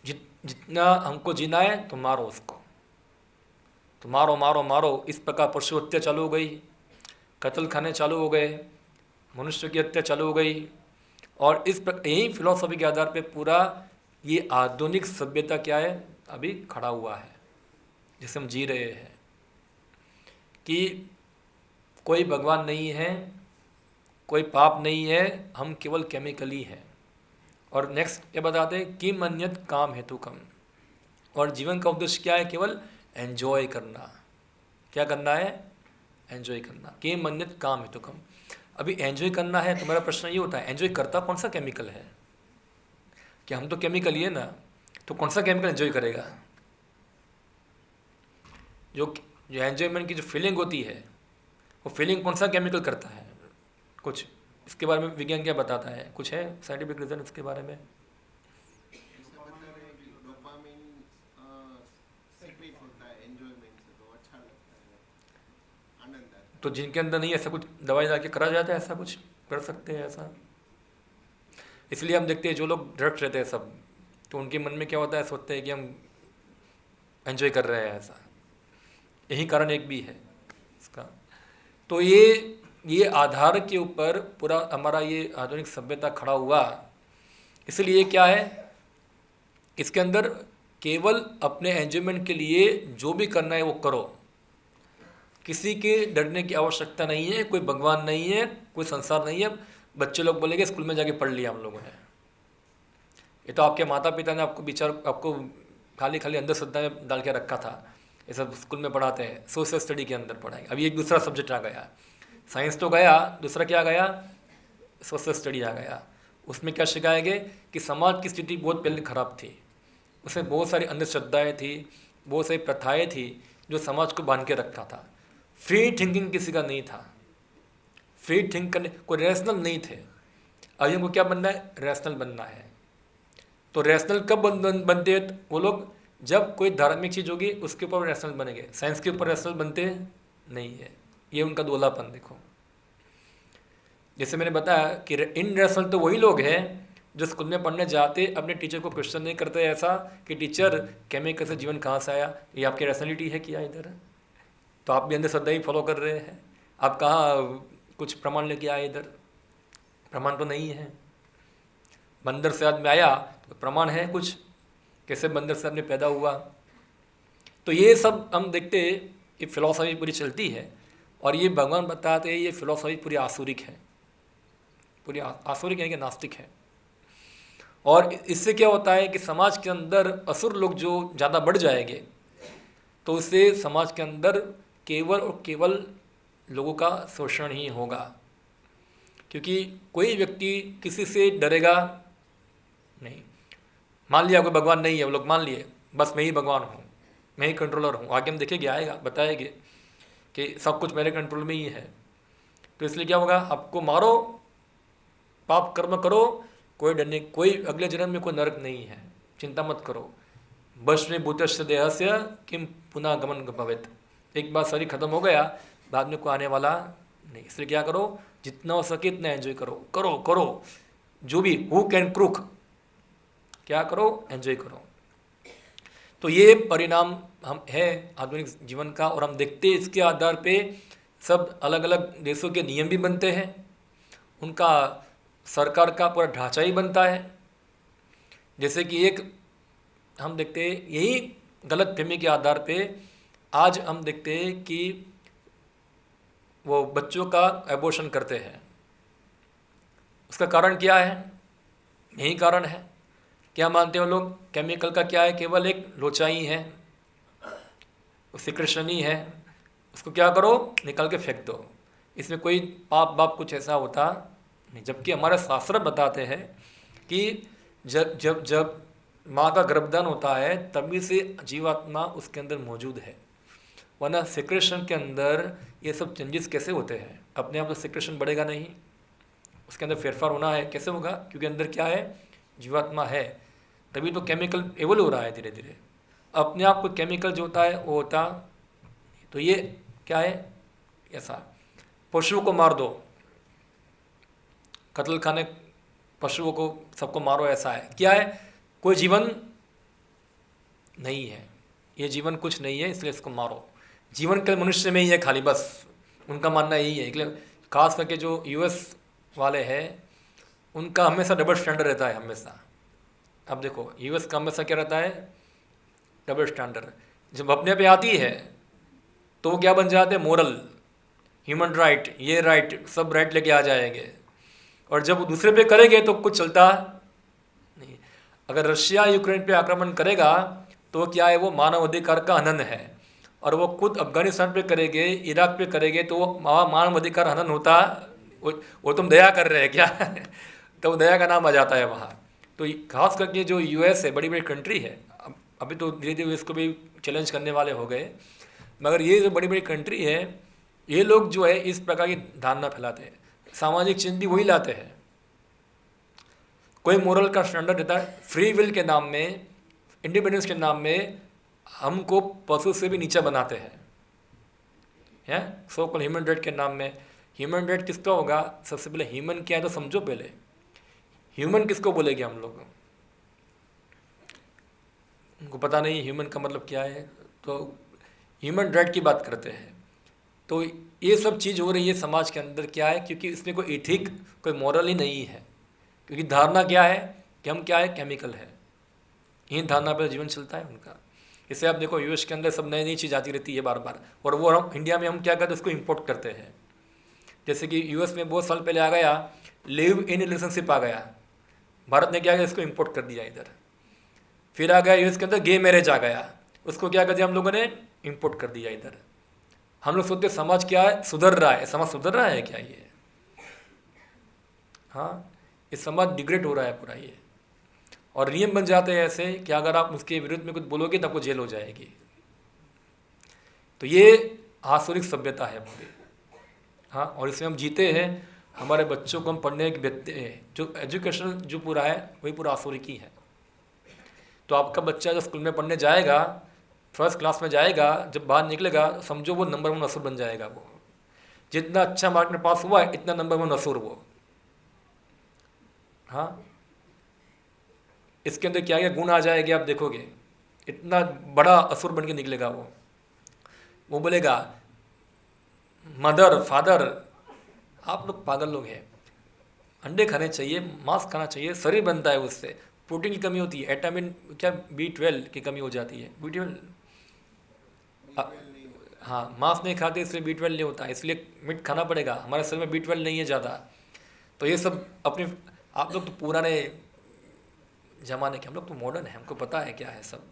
जितना हमको जीना है तो मारो उसको, तो मारो मारो मारो, इस प्रकार पशु हत्या चालू हो गई। कत्ल खाने चालू हो गए, मनुष्य की हत्या चालू हो गई। और यही फिलॉसफी के आधार पे पूरा ये आधुनिक सभ्यता क्या है अभी खड़ा हुआ है, जिसे हम जी रहे हैं कि कोई भगवान नहीं है, कोई पाप नहीं है, हम केवल केमिकली हैं। और नेक्स्ट क्या बताते हैं कि मन्यत काम हेतु कम, और जीवन का उद्देश्य क्या है, केवल एंजॉय करना। क्या करना है, एंजॉय करना। कि मन्यत काम हेतु कम, अभी एंजॉय करना है तो मेरा प्रश्न ये होता है एंजॉय करता कौन सा केमिकल है? कि हम तो केमिकल ही है ना, तो कौन सा केमिकल एंजॉय करेगा? जो एंजॉयमेंट की जो फीलिंग होती है वो फीलिंग कौन सा केमिकल करता है? कुछ इसके बारे में विज्ञान क्या बताता है? कुछ है साइंटिफिक रीजन इसके बारे में? ऐसे बता रहे हैं कि डोपामिन सीक्रेट होता है एंजॉयमेंट से, तो अच्छा लगता है, आनंद आता है। तो जिनके अंदर नहीं, ऐसा कुछ दवाई ला के करा जाता है, ऐसा कुछ कर सकते हैं ऐसा? इसलिए हम देखते हैं जो लोग ड्रग्स रहते हैं सब, तो उनके मन में क्या होता है, सोचते हैं कि हम एंजॉय कर रहे हैं, ऐसा। यही कारण एक भी है इसका। तो ये आधार के ऊपर पूरा हमारा ये आधुनिक सभ्यता खड़ा हुआ। इसलिए क्या है, इसके अंदर केवल अपने एंजॉयमेंट के लिए जो भी करना है वो करो, किसी के डरने की आवश्यकता नहीं है, कोई भगवान नहीं है, कोई संसार नहीं है। बच्चे लोग बोलेंगे स्कूल में जाके पढ़ लिया हम लोगों ने, ये तो आपके माता पिता ने आपको खाली अंधश्रद्धा में डाल के रखा था। ये सब स्कूल में पढ़ाते हैं, सोशल स्टडी के अंदर पढ़ाएंगे। अभी एक दूसरा सब्जेक्ट आ गया, साइंस तो गया, दूसरा क्या गया, सोशल स्टडी आ गया। उसमें क्या सिखाएंगे कि समाज की स्थिति बहुत पहले खराब थी, उसमें बहुत सारी अंधश्रद्धाएँ थी, बहुत सारी प्रथाएँ थी जो समाज को बांध के रखा था। फ्री थिंकिंग किसी का नहीं था, फ्री थिंक करने कोई रैशनल नहीं थे। अभी हमको क्या बनना है, रैशनल बनना है। तो रैशनल कब बनते हैं वो लोग, जब कोई धार्मिक चीज़ होगी उसके ऊपर रैशनल बनेंगे, साइंस के ऊपर रैशनल बनते नहीं है। ये उनका दोलापन देखो। जैसे मैंने बताया कि इनरैशनल तो वही लोग हैं जो स्कूल में पढ़ने जाते अपने टीचर को क्वेश्चन नहीं करते ऐसा कि टीचर केमिकल से जीवन कहाँ से आया, ये आपकी रैशनलिटी है क्या इधर? तो आप भी अंधश्रद्धा ही फॉलो कर रहे हैं। आप कहाँ कुछ प्रमाण लेके आए इधर? प्रमाण तो नहीं है। बंदर से आदमी आया तो प्रमाण है कुछ, कैसे बंदर से आदमी पैदा हुआ? तो ये सब हम देखते, ये फिलॉसफी पूरी चलती है। और ये भगवान बताते हैं ये फिलॉसफी पूरी आसुरिक है, पूरी आसुरिक है कि नास्तिक है। और इससे क्या होता है कि समाज के अंदर असुर लोग जो ज़्यादा बढ़ जाएंगे, तो उससे समाज के अंदर केवल और केवल लोगों का शोषण ही होगा। क्योंकि कोई व्यक्ति किसी से डरेगा नहीं। मान लिया कोई भगवान नहीं है, वो लोग मान लिए बस मैं ही भगवान हूँ, मैं ही कंट्रोलर हूँ। आगे हम देखेंगे, आएगा बताएंगे कि सब कुछ मेरे कंट्रोल में ही है। तो इसलिए क्या होगा, आपको मारो, पाप कर्म करो, कोई डरने, कोई अगले जन्म में कोई नरक नहीं है, चिंता मत करो। बस में भूतस्य देहस्य किम पुनः गमन भवेत, एक बार शरीर खत्म हो गया बाद में कोई आने वाला नहीं। इसलिए क्या करो, जितना हो सके इतना एंजॉय करो, करो करो जो भी हु कैन क्रुक, क्या करो, एंजॉय करो। तो ये परिणाम हम है आधुनिक जीवन का। और हम देखते हैं इसके आधार पे सब अलग अलग देशों के नियम भी बनते हैं, उनका सरकार का पूरा ढांचा ही बनता है। जैसे कि एक हम देखते हैं यही गलत फहमी के आधार पे आज हम देखते हैं कि वो बच्चों का एबॉर्शन करते हैं। उसका कारण क्या है, यही कारण है। क्या मानते हो लोग, केमिकल का क्या है, केवल एक लोचाई है, सिक्रेशन ही है, उसको क्या करो, निकाल के फेंक दो, इसमें कोई पाप बाप कुछ ऐसा होता नहीं। जबकि हमारे शास्त्र बताते हैं कि जब जब जब माँ का गर्भधान होता है तभी से जीवात्मा उसके अंदर मौजूद है, वरना सिक्रेशन के अंदर ये सब चेंजेस कैसे होते हैं? अपने आप तो सिक्रेशन बढ़ेगा नहीं, उसके अंदर फेरफार होना है। कैसे होगा? क्योंकि अंदर क्या है, जीवात्मा है, तभी तो केमिकल एवोल्व हो रहा है धीरे धीरे। अपने आप को केमिकल जो होता है वो होता। तो ये क्या है, ऐसा पशुओं को मार दो, कत्ल खाने पशुओं को सबको मारो, ऐसा है। क्या है, कोई जीवन नहीं है, ये जीवन कुछ नहीं है इसलिए इसको मारो। जीवन के मनुष्य में ही है खाली, बस उनका मानना यही है। इसलिए खास करके जो यूएस वाले हैं उनका हमेशा डबल स्टैंडर्ड रहता है हमेशा। अब देखो यूएस का हमेशा क्या रहता है, डबल स्टैंडर्ड। जब अपने पे आती है तो वो क्या बन जाते हैं, मोरल, ह्यूमन राइट, ये राइट, सब राइट लेके आ जाएंगे। और जब वो दूसरे पे करेंगे तो कुछ चलता नहीं। अगर रशिया यूक्रेन पे आक्रमण करेगा तो क्या है, वो मानव अधिकार का हनन है। और वो खुद अफगानिस्तान पे करेंगे, इराक पे करेंगे तो वो मानव अधिकार हनन होता, वो तुम दया कर रहे हैं क्या तो दया का नाम आ जाता है वहाँ। तो खास करके जो यूएस है, बड़ी बड़ी कंट्री है, अभी तो धीरे धीरे इसको भी चैलेंज करने वाले हो गए, मगर ये जो बड़ी बड़ी कंट्री है, ये लोग जो है इस प्रकार की धारणा फैलाते हैं, सामाजिक चेंज भी वही लाते हैं। कोई मोरल का स्टैंडर्ड रहता है, फ्री विल के नाम में, इंडिपेंडेंस के नाम में हमको पशु से भी नीचा बनाते हैं सो कॉल्ड ह्यूमन राइट के नाम में। ह्यूमन राइट किसका होगा, सबसे पहले ह्यूमन क्या है तो समझो। पहले ह्यूमन किसको बोलेंगे हम लोग, उनको पता नहीं ह्यूमन का मतलब क्या है, तो ह्यूमन राइट की बात करते हैं। तो ये सब चीज़ हो रही है समाज के अंदर, क्या है, क्योंकि इसमें कोई एथिक, कोई मॉरल ही नहीं है। क्योंकि धारणा क्या है कि हम क्या है, केमिकल है, यही धारणा पर जीवन चलता है उनका। इसे आप देखो यूएस के अंदर सब नई नई चीज़ आती रहती है बार बार, और वो हम इंडिया में हम क्या करते हैं, उसको इम्पोर्ट करते हैं। जैसे कि यूएस में बहुत साल पहले आ गया लिव इन रिलेशनशिप आ गया, भारत ने क्या किया, इसको इम्पोर्ट कर दिया इधर। फिर आ गया यूएस के अंदर गे मैरिज आ गया, उसको क्या कर दिया हम लोगों ने, इम्पोर्ट कर दिया इधर। हम लोग सोचते समाज क्या है, सुधर रहा है, समाज सुधर रहा है क्या ये, हाँ, ये समाज डिग्रेड हो रहा है पूरा ये। और नियम बन जाते हैं ऐसे कि अगर आप उसके विरुद्ध में कुछ बोलोगे तो आपको जेल हो जाएगी। तो ये आसुरिक सभ्यता है पूरी, हाँ, और इसमें हम जीते हैं। हमारे बच्चों को हम पढ़ने की व्यक्ति है, जो एजुकेशन जो पूरा है वही पूरा आसुरिक ही है। तो आपका बच्चा जब स्कूल में पढ़ने जाएगा, फर्स्ट क्लास में जाएगा, जब बाहर निकलेगा समझो वो नंबर 1 असुर बन जाएगा। वो जितना अच्छा मार्क में पास हुआ है इतना नंबर 1 असुर वो, हाँ। इसके अंदर क्या क्या गुण आ जाएंगे आप देखोगे, इतना बड़ा असुर बन के निकलेगा वो बोलेगा मदर फादर आप लोग पागल लोग हैं, अंडे खाने चाहिए, मांस खाना चाहिए, शरीर बनता है उससे, प्रोटीन की कमी होती है, एटामिन क्या B12 की कमी हो जाती है, B12 हाँ, मांस नहीं खाते इसलिए B12 नहीं होता, इसलिए मीट खाना पड़ेगा, हमारे शरीर में B12 नहीं है ज़्यादा। तो ये सब अपने, आप लोग तो पुराने ज़माने के, हम लोग तो मॉडर्न है, हमको पता है क्या है सब।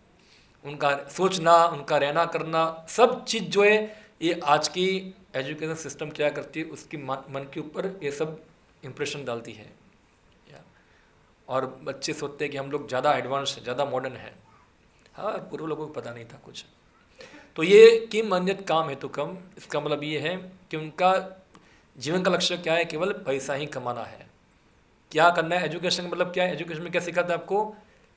उनका सोचना, उनका रहना करना, सब चीज़ जो है ये आज की एजुकेशन सिस्टम क्या करती है, उसकी मन के ऊपर ये सब इम्प्रेशन डालती है। और बच्चे सोचते हैं कि हम लोग ज़्यादा एडवांस, ज़्यादा मॉडर्न है। हाँ, पूर्व लोगों को पता नहीं था कुछ। तो ये किम अन्यत् काम हेतु कम, इसका मतलब ये है कि उनका जीवन का लक्ष्य क्या है, केवल पैसा ही कमाना है। क्या करना है, एजुकेशन का मतलब क्या है, एजुकेशन में क्या सिखाता है आपको,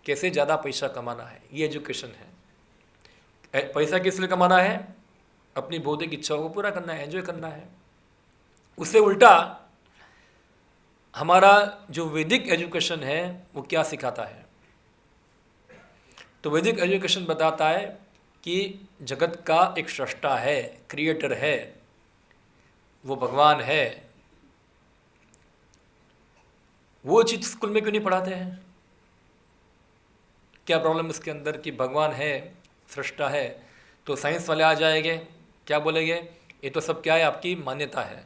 कैसे ज़्यादा पैसा कमाना है, ये एजुकेशन है। पैसा किस लिए कमाना है, अपनी बौद्धिक इच्छाओं को पूरा करना है, एंजॉय करना है। उससे उल्टा हमारा जो वैदिक एजुकेशन है वो क्या सिखाता है, तो वैदिक एजुकेशन बताता है कि जगत का एक सृष्टा है, क्रिएटर है, वो भगवान है। वो चीज़ स्कूल में क्यों नहीं पढ़ाते हैं, क्या प्रॉब्लम इसके अंदर कि भगवान है, सृष्टा है। तो साइंस वाले आ जाएंगे, क्या बोलेंगे, ये तो सब क्या है, आपकी मान्यता है,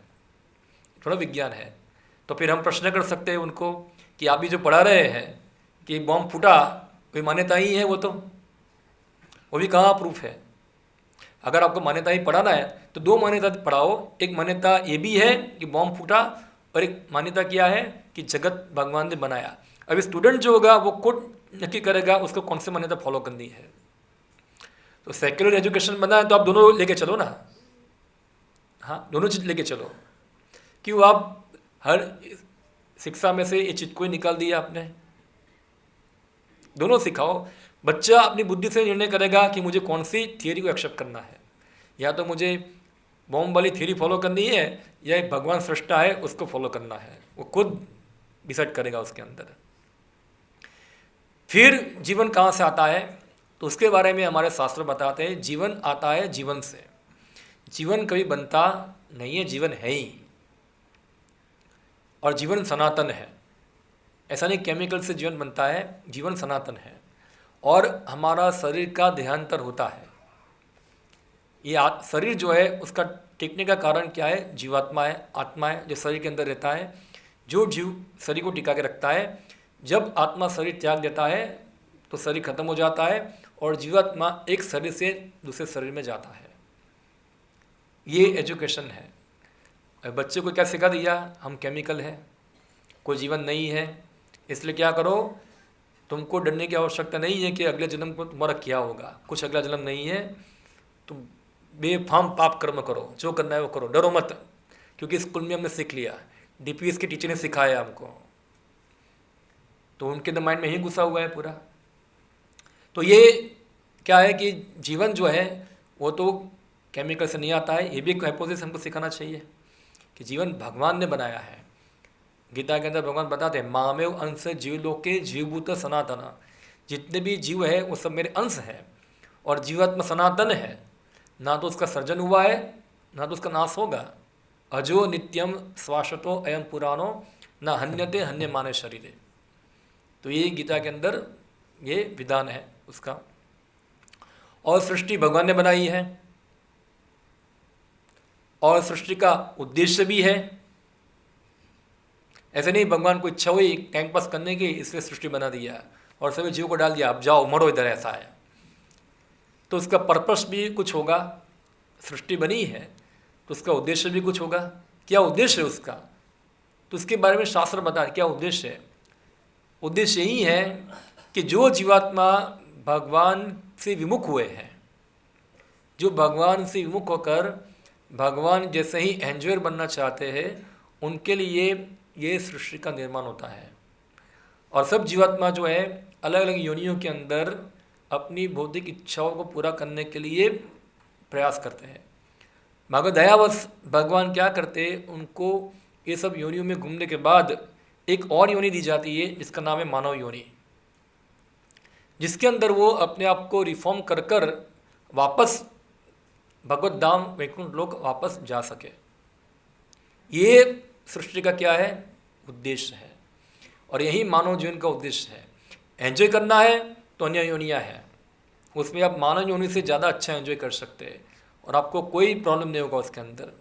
थोड़ा विज्ञान है। तो फिर हम प्रश्न कर सकते हैं उनको कि आप भी जो पढ़ा रहे हैं कि बॉम्ब फूटा, कोई मान्यता ही है, वो भी कहाँ प्रूफ है। अगर आपको मान्यता ही पढ़ाना है तो 2 मान्यता पढ़ाओ, एक मान्यता ये भी है कि बॉम्ब फूटा, और एक मान्यता क्या है कि जगत भगवान ने बनाया। अभी स्टूडेंट जो होगा वो खुद नक्की करेगा उसको कौन सी मान्यता फॉलो करनी है। तो सेक्युलर एजुकेशन बना है तो आप दोनों लेके चलो ना, हाँ, दोनों चीज़ लेके चलो। क्यों आप हर शिक्षा में से ये चीज़ को ही निकाल दिया आपने, दोनों सिखाओ। बच्चा अपनी बुद्धि से निर्णय करेगा कि मुझे कौन सी थियरी को एक्सेप्ट करना है, या तो मुझे बॉम्ब वाली थियरी फॉलो करनी है या एक भगवान सृष्टा है उसको फॉलो करना है, वो खुद डिसाइड करेगा उसके अंदर। फिर जीवन कहाँ से आता है, तो उसके बारे में हमारे शास्त्र बताते हैं, जीवन आता है जीवन से। जीवन कभी बनता नहीं है, जीवन है ही, और जीवन सनातन है। ऐसा नहीं केमिकल से जीवन बनता है, जीवन सनातन है। और हमारा शरीर का देहांतर होता है। ये शरीर जो है उसका टिकने का कारण क्या है? जीवात्मा है, आत्मा है जो शरीर के अंदर रहता है, जो जीव शरीर को टिका के रखता है। जब आत्मा शरीर त्याग देता है तो शरीर खत्म हो जाता है और जीवात्मा एक शरीर से दूसरे शरीर में जाता है। ये एजुकेशन है। बच्चे को क्या सिखा दिया? हम केमिकल है, कोई जीवन नहीं है, इसलिए क्या करो, तुमको डरने की आवश्यकता नहीं है कि अगले जन्म को तुम्हारा क्या होगा। कुछ अगला जन्म नहीं है, तुम बेफाम पाप कर्म करो, जो करना है वो करो, डरो मत। क्योंकि स्कूल में हमने सीख लिया, डीपीएस के टीचर ने सिखाया हमको, तो उनके माइंड में ही घुसा हुआ है पूरा। तो ये क्या है कि जीवन जो है वो तो केमिकल से नहीं आता है। ये भी एक हाइपोथेसिस हमको सिखाना चाहिए कि जीवन भगवान ने बनाया है। गीता के अंदर भगवान बताते हैं, मामेव अंश जीव लोके जीवभूत सनातन। जितने भी जीव है वो सब मेरे अंश हैं, और जीवात्मा सनातन है, ना तो उसका सर्जन हुआ है ना तो उसका नाश होगा। अजो नित्यम श्वासतो अयम पुराणो न हन्यते हन्यमाने शरीरे। तो ये गीता के अंदर ये विधान है उसका। और सृष्टि भगवान ने बनाई है, और सृष्टि का उद्देश्य भी है। ऐसे नहीं भगवान को इच्छा हुई टाइम पास करने की, इसलिए सृष्टि बना दिया और सभी जीव को डाल दिया, अब जाओ मरो इधर, ऐसा है। तो उसका पर्पस भी कुछ होगा। सृष्टि बनी है तो उसका उद्देश्य भी कुछ होगा। क्या उद्देश्य है उसका? तो उसके बारे में शास्त्र बता क्या उद्देश्य है। उद्देश्य यही है कि जो जीवात्मा भगवान से विमुख हुए हैं, जो भगवान से विमुख होकर भगवान जैसे ही एंजॉयर बनना चाहते हैं, उनके लिए ये सृष्टि का निर्माण होता है। और सब जीवात्मा जो है अलग अलग योनियों के अंदर अपनी भौतिक इच्छाओं को पूरा करने के लिए प्रयास करते हैं। मगर दयावश भगवान क्या करते, उनको ये सब योनियों में घूमने के बाद एक और योनि दी जाती है जिसका नाम है मानव योनि, जिसके अंदर वो अपने आप को रिफॉर्म कर कर वापस भगवत धाम वैकुंठ लोक वापस जा सके। ये सृष्टि का क्या है? उद्देश्य है। और यही मानव जीवन का उद्देश्य है। एंजॉय करना है तो अन्य योनियाँ हैं, उसमें आप मानव योनि से ज़्यादा अच्छा एंजॉय कर सकते हैं और आपको कोई प्रॉब्लम नहीं होगा उसके अंदर।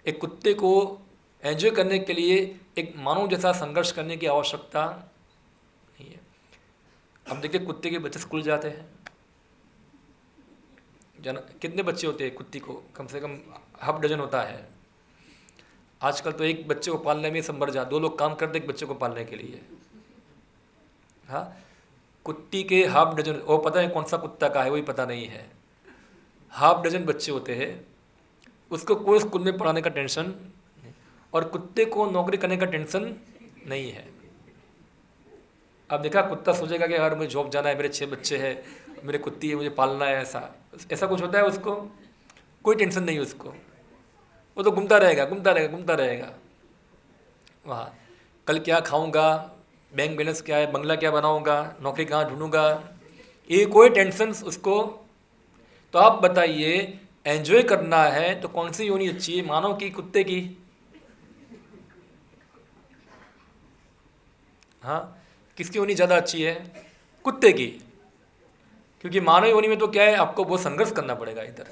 एक कुत्ते को एंजॉय करने के लिए एक मानव जैसा संघर्ष करने की आवश्यकता नहीं है। अब देखिए कुत्ते के बच्चे स्कूल जाते हैं, कितने बच्चे होते हैं कुत्ती को? कम से कम हाफ डजन होता है। आजकल तो एक बच्चे को पालने में संभर जा, 2 लोग काम करते एक बच्चे को पालने के लिए। हाँ, कुत्ती के हाफ डजन, वो पता है कौन सा कुत्ता का है वही पता नहीं है, हाफ डजन बच्चे होते हैं। उसको कोई स्कूल में पढ़ाने का टेंशन नहीं, और कुत्ते को नौकरी करने का टेंशन नहीं है। अब देखा, कुत्ता सोचेगा कि यार मुझे जॉब जाना है, मेरे 6 बच्चे हैं, मेरे कुत्ती है, मुझे पालना है, ऐसा कुछ होता है उसको? कोई टेंशन नहीं उसको, वो तो घूमता रहेगा वहाँ। कल क्या खाऊंगा, बैंक बैलेंस क्या है, बंगला क्या बनाऊंगा, नौकरी कहाँ ढूंढूंगा, ये कोई टेंशन उसको। तो आप बताइए, एंजॉय करना है तो कौन सी योनि अच्छी है, मानव की कुत्ते की? हाँ, किसकी योनि ज़्यादा अच्छी है? कुत्ते की। क्योंकि मानव योनि में तो क्या है, आपको बहुत संघर्ष करना पड़ेगा इधर,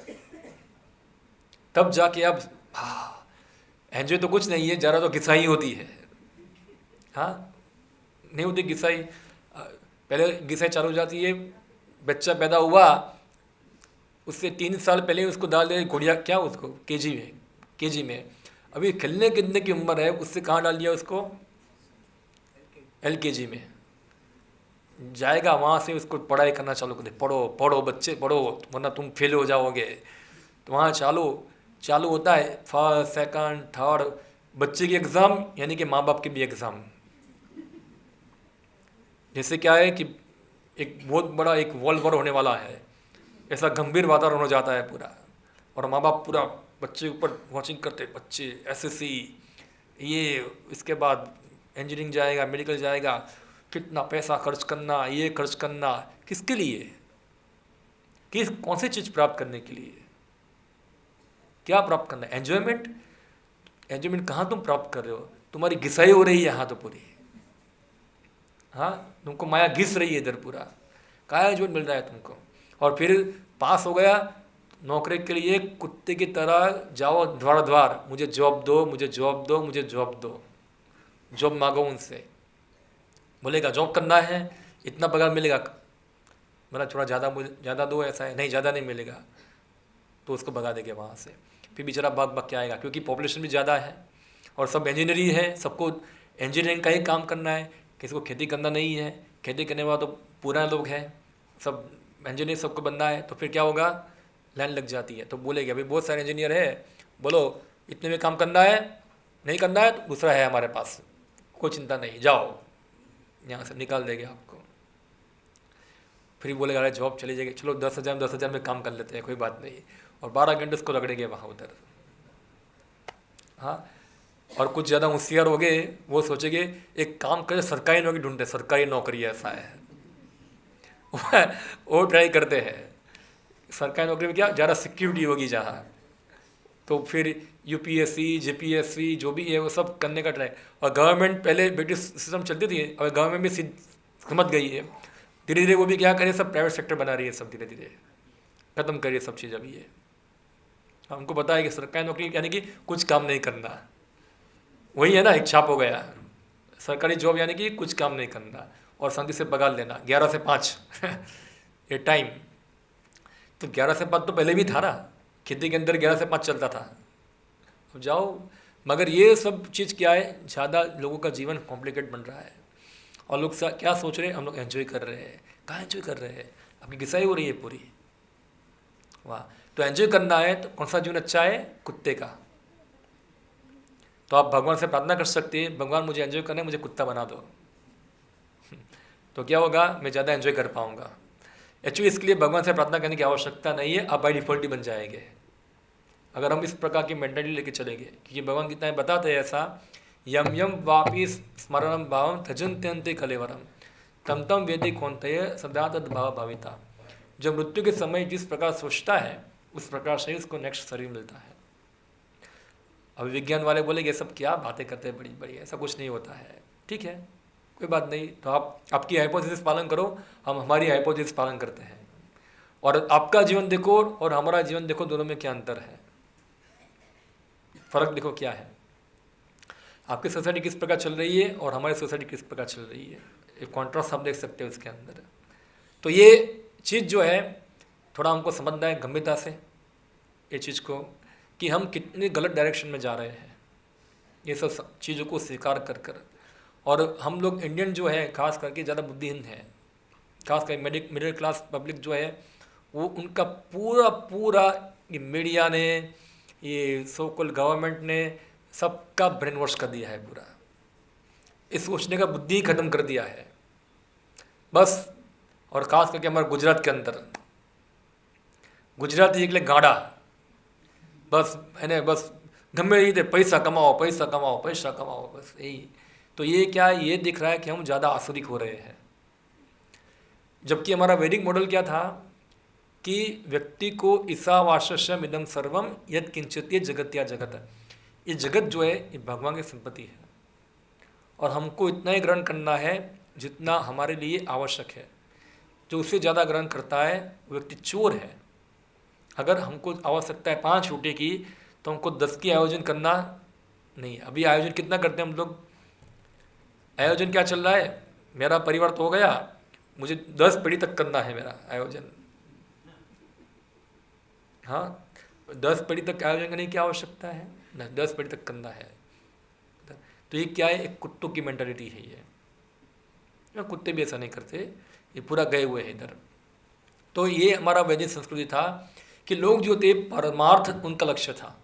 तब जाके आप एंजॉय तो कुछ नहीं है, ज़रा तो घिसाई होती है। हाँ, नहीं होती घिसाई, पहले घिसाई चालू हो जाती है, बच्चा पैदा हुआ उससे 3 साल पहले उसको डाल दे गुड़िया, क्या उसको केजी में अभी खेलने कितने की उम्र है, उससे कहाँ डाल दिया उसको? LKG में जाएगा, वहाँ से उसको पढ़ाई करना चालू कर दे, पढ़ो बच्चे पढ़ो, वरना तुम फेल हो जाओगे। तो वहाँ चालू होता है फर्स्ट सेकंड थर्ड, बच्चे की एग्ज़ाम यानी कि माँ बाप की भी एग्ज़ाम। जैसे क्या है कि एक बहुत बड़ा एक वर्ल्ड वॉर होने वाला है, ऐसा गंभीर वातावरण हो जाता है पूरा, और माँ बाप पूरा बच्चे के ऊपर वॉचिंग करते, बच्चे SSC ये, इसके बाद इंजीनियरिंग जाएगा, मेडिकल जाएगा, कितना पैसा खर्च करना, ये खर्च करना, किसके लिए? कौन सी चीज़ प्राप्त करने के लिए? क्या प्राप्त करना है? एन्जॉयमेंट। एंजॉयमेंट कहाँ तुम प्राप्त कर रहे हो? तुम्हारी घिसाई हो रही है यहाँ तो पूरी, हाँ, तुमको माया घिस रही है इधर पूरा, क्या एंजॉयमेंट मिल रहा है तुमको? और फिर पास हो गया नौकरी के लिए, कुत्ते की तरह जाओ द्वार द्वार, मुझे जॉब दो, मुझे जॉब दो, मुझे जॉब दो, जॉब मांगो उनसे। बोलेगा जॉब करना है, इतना पगार मिलेगा, मेरा थोड़ा ज़्यादा दो, ऐसा है, नहीं ज़्यादा नहीं मिलेगा, तो उसको भगा देंगे वहाँ से। फिर बेचारा भाग भाग के आएगा, क्योंकि पॉपुलेशन भी ज़्यादा है और सब इंजीनियरिंग है, सबको इंजीनियरिंग का ही काम करना है, किसी को खेती करना नहीं है, खेती करने वाला तो पुराने लोग हैं, सब इंजीनियर सबको बनना है, तो फिर क्या होगा, लाइन लग जाती है। तो बोलेगा भाई बहुत सारे इंजीनियर है, बोलो इतने में काम करना है, नहीं करना है तो दूसरा है हमारे पास, कोई चिंता नहीं, जाओ यहाँ से, निकाल देंगे आपको। फिर बोलेगा अरे जॉब चली जाएगी, चलो 10,000 में काम कर लेते हैं, कोई बात नहीं, और 12 घंटे उसको रगड़ेंगे वहाँ उधर, हाँ। और कुछ ज़्यादा होशियार हो गए, वो सोचेंगे एक काम करे, सरकारी नौकरी ढूंढते, सरकारी नौकरी ऐसा है वो ट्राई करते हैं, सरकारी नौकरी में क्या ज़्यादा सिक्योरिटी होगी जहाँ, तो फिर UPSC JPSC जो भी है वो सब करने का ट्राई। और गवर्नमेंट पहले ब्रिटिश सिस्टम चलती थी, अब गवर्नमेंट भी समझ गई है, धीरे धीरे वो भी क्या करे, सब प्राइवेट सेक्टर बना रही है, सब धीरे धीरे खत्म करिए सब चीज़। अभी ये हमको पता है कि सरकारी नौकरी यानी कि कुछ काम नहीं करना, वही है ना, एक छाप हो गया, सरकारी जॉब यानी कि कुछ काम नहीं करना और शांति से पगार लेना 11 से 5 ये टाइम। तो 11 से 5 तो पहले भी था ना, खेती के अंदर 11 से 5 चलता था, अब जाओ। मगर ये सब चीज़ क्या है, ज़्यादा लोगों का जीवन कॉम्प्लिकेट बन रहा है और लोग क्या सोच रहे हैं, हम लोग एंजॉय कर रहे हैं, कहाँ एंजॉय कर रहे हैं, आपकी घिसाई हो रही है पूरी, वाह। तो एंजॉय करना है तो कौन सा जीवन अच्छा है, कुत्ते का। तो आप भगवान से प्रार्थना कर सकते हैं, भगवान मुझे एंजॉय करना है, मुझे कुत्ता बना दो तो क्या होगा, मैं ज़्यादा एंजॉय कर पाऊँगा। एक्चुअली इसके लिए भगवान से प्रार्थना करने की आवश्यकता नहीं है, आप बाई डिफ़ॉल्ट ही बन जाएंगे अगर हम इस प्रकार की मेंटालिटी लेके चलेंगे। क्योंकि भगवान कितना है बताते हैं ऐसा, यम यम वापी स्मरणम भावम थजंत्यंते कलेवरम तम तम वेदे कौनतय सदा तद भाव भाविता। जब मृत्यु के समय जिस प्रकार सोचता है उस प्रकार से उसको नेक्स्ट शरीर मिलता है। अब विज्ञान वाले बोलेंगे सब क्या बातें करते हैं बड़ी बड़ी, ऐसा कुछ नहीं होता है, ठीक है कोई बात नहीं। तो आप आपकी हाइपोथेसिस पालन करो, हम हमारी हाइपोथेसिस पालन करते हैं, और आपका जीवन देखो और हमारा जीवन देखो, दोनों में क्या अंतर है, फर्क देखो क्या है। आपकी सोसाइटी किस प्रकार चल रही है और हमारी सोसाइटी किस प्रकार चल रही है, एक कॉन्ट्रास्ट आप देख सकते हो इसके अंदर। तो ये चीज़ जो है थोड़ा हमको समझना है गंभीरता से ये चीज़ को, कि हम कितने गलत डायरेक्शन में जा रहे हैं, ये सब चीज़ों को स्वीकार कर कर। और हम लोग इंडियन जो है खास करके ज़्यादा बुद्धिहीन है, खास कर मिडिल क्लास पब्लिक जो है वो, उनका पूरा ये मीडिया ने, ये सोकल गवर्नमेंट ने सबका ब्रेन वॉश कर दिया है पूरा, इस सोचने का बुद्धि ख़त्म कर दिया है बस। और ख़ास करके हमारे गुजरात के अंदर, गुजराती एक गाड़ा बस है ना, बस गमे ही थे, पैसा कमाओ पैसा कमाओ पैसा कमाओ, बस यही। तो ये क्या है, ये दिख रहा है कि हम ज़्यादा आसुरिक हो रहे हैं, जबकि हमारा वैदिक मॉडल क्या था कि व्यक्ति को ईसावास्यम इदम सर्वम यद किंचित ये जगत या जगत, ये जगत जो है ये भगवान की संपत्ति है और हमको इतना ही ग्रहण करना है जितना हमारे लिए आवश्यक है। जो उससे ज़्यादा ग्रहण करता है वो व्यक्ति चोर है। अगर हमको आवश्यकता है 5 रोटी की तो हमको 10 की आयोजन करना नहीं। अभी आयोजन कितना करते हैं हम लोग, आयोजन क्या चल रहा है, मेरा परिवार तो हो गया, मुझे 10 पीढ़ी तक करना है मेरा आयोजन, हाँ 10 पीढ़ी तक आयोजन करने की आवश्यकता है ना, 10 पीढ़ी तक करना है। तो ये क्या है, एक कुत्तों की मेंटालिटी है ये, कुत्ते भी ऐसा नहीं करते, ये पूरा गए हुए हैं इधर। तो ये हमारा वैदिक संस्कृति था कि लोग जो थे परमार्थ उनका लक्ष्य था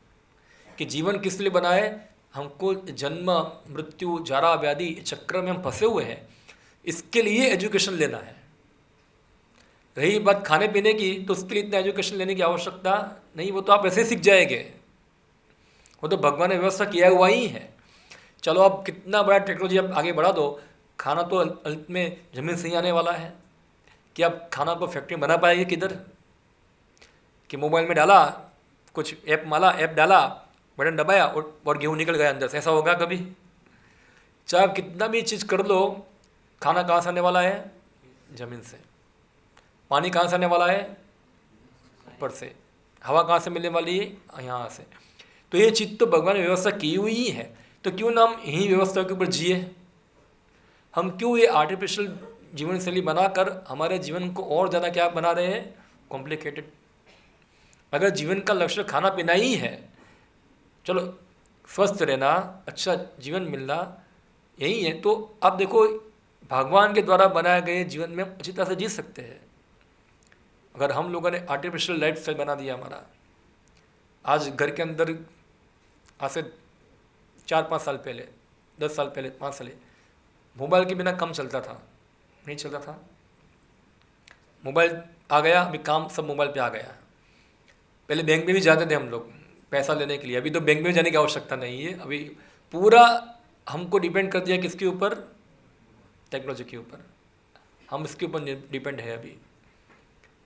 कि जीवन किस लिए बनाए, हमको जन्म मृत्यु जरा व्याधि चक्र में हम फंसे हुए हैं, इसके लिए एजुकेशन लेना है। रही बात खाने पीने की, तो उसके लिए इतना एजुकेशन लेने की आवश्यकता नहीं, वो तो आप ऐसे सीख जाएंगे, वो तो भगवान ने व्यवस्था किया हुआ ही है। चलो आप कितना बड़ा टेक्नोलॉजी आप आगे बढ़ा दो, खाना तो अंत में ज़मीन से ही आने वाला है। कि आप खाना को फैक्ट्री बना पाएंगे किधर, कि मोबाइल में डाला कुछ ऐप डाला बटन दबाया और गेहूँ निकल गया अंदर से, ऐसा होगा कभी? चाहे आप कितना भी चीज़ कर लो, खाना कहाँ से आने वाला है? ज़मीन से। पानी कहाँ से आने वाला है? ऊपर से। हवा कहाँ से मिलने वाली है? यहाँ से। तो ये चीज़ तो भगवान ने व्यवस्था की हुई ही है, तो क्यों ना हम यही व्यवस्था के ऊपर जिए? हम क्यों ये आर्टिफिशियल जीवन शैली बनाकर हमारे जीवन को और ज़्यादा क्या बना रहे हैं? कॉम्प्लिकेटेड। अगर जीवन का लक्ष्य खाना पीना ही है, चलो स्वस्थ रहना, अच्छा जीवन मिलना यही है, तो आप देखो भगवान के द्वारा बनाए गए जीवन में अच्छी तरह से जी सकते हैं। अगर हम लोगों ने आर्टिफिशियल लाइफ स्टाइल बना दिया हमारा, आज घर के अंदर आज से 4-5 साल पहले, 10 साल पहले, 5 साल मोबाइल के बिना कम चलता था, नहीं चलता था। मोबाइल आ गया, अभी काम सब मोबाइल पे आ गया। पहले बैंक में भी जाते थे हम लोग पैसा लेने के लिए, अभी तो बैंक में जाने की आवश्यकता नहीं है। अभी पूरा हमको डिपेंड कर दिया किसके ऊपर? टेक्नोलॉजी के ऊपर। हम इसके ऊपर डिपेंड है अभी,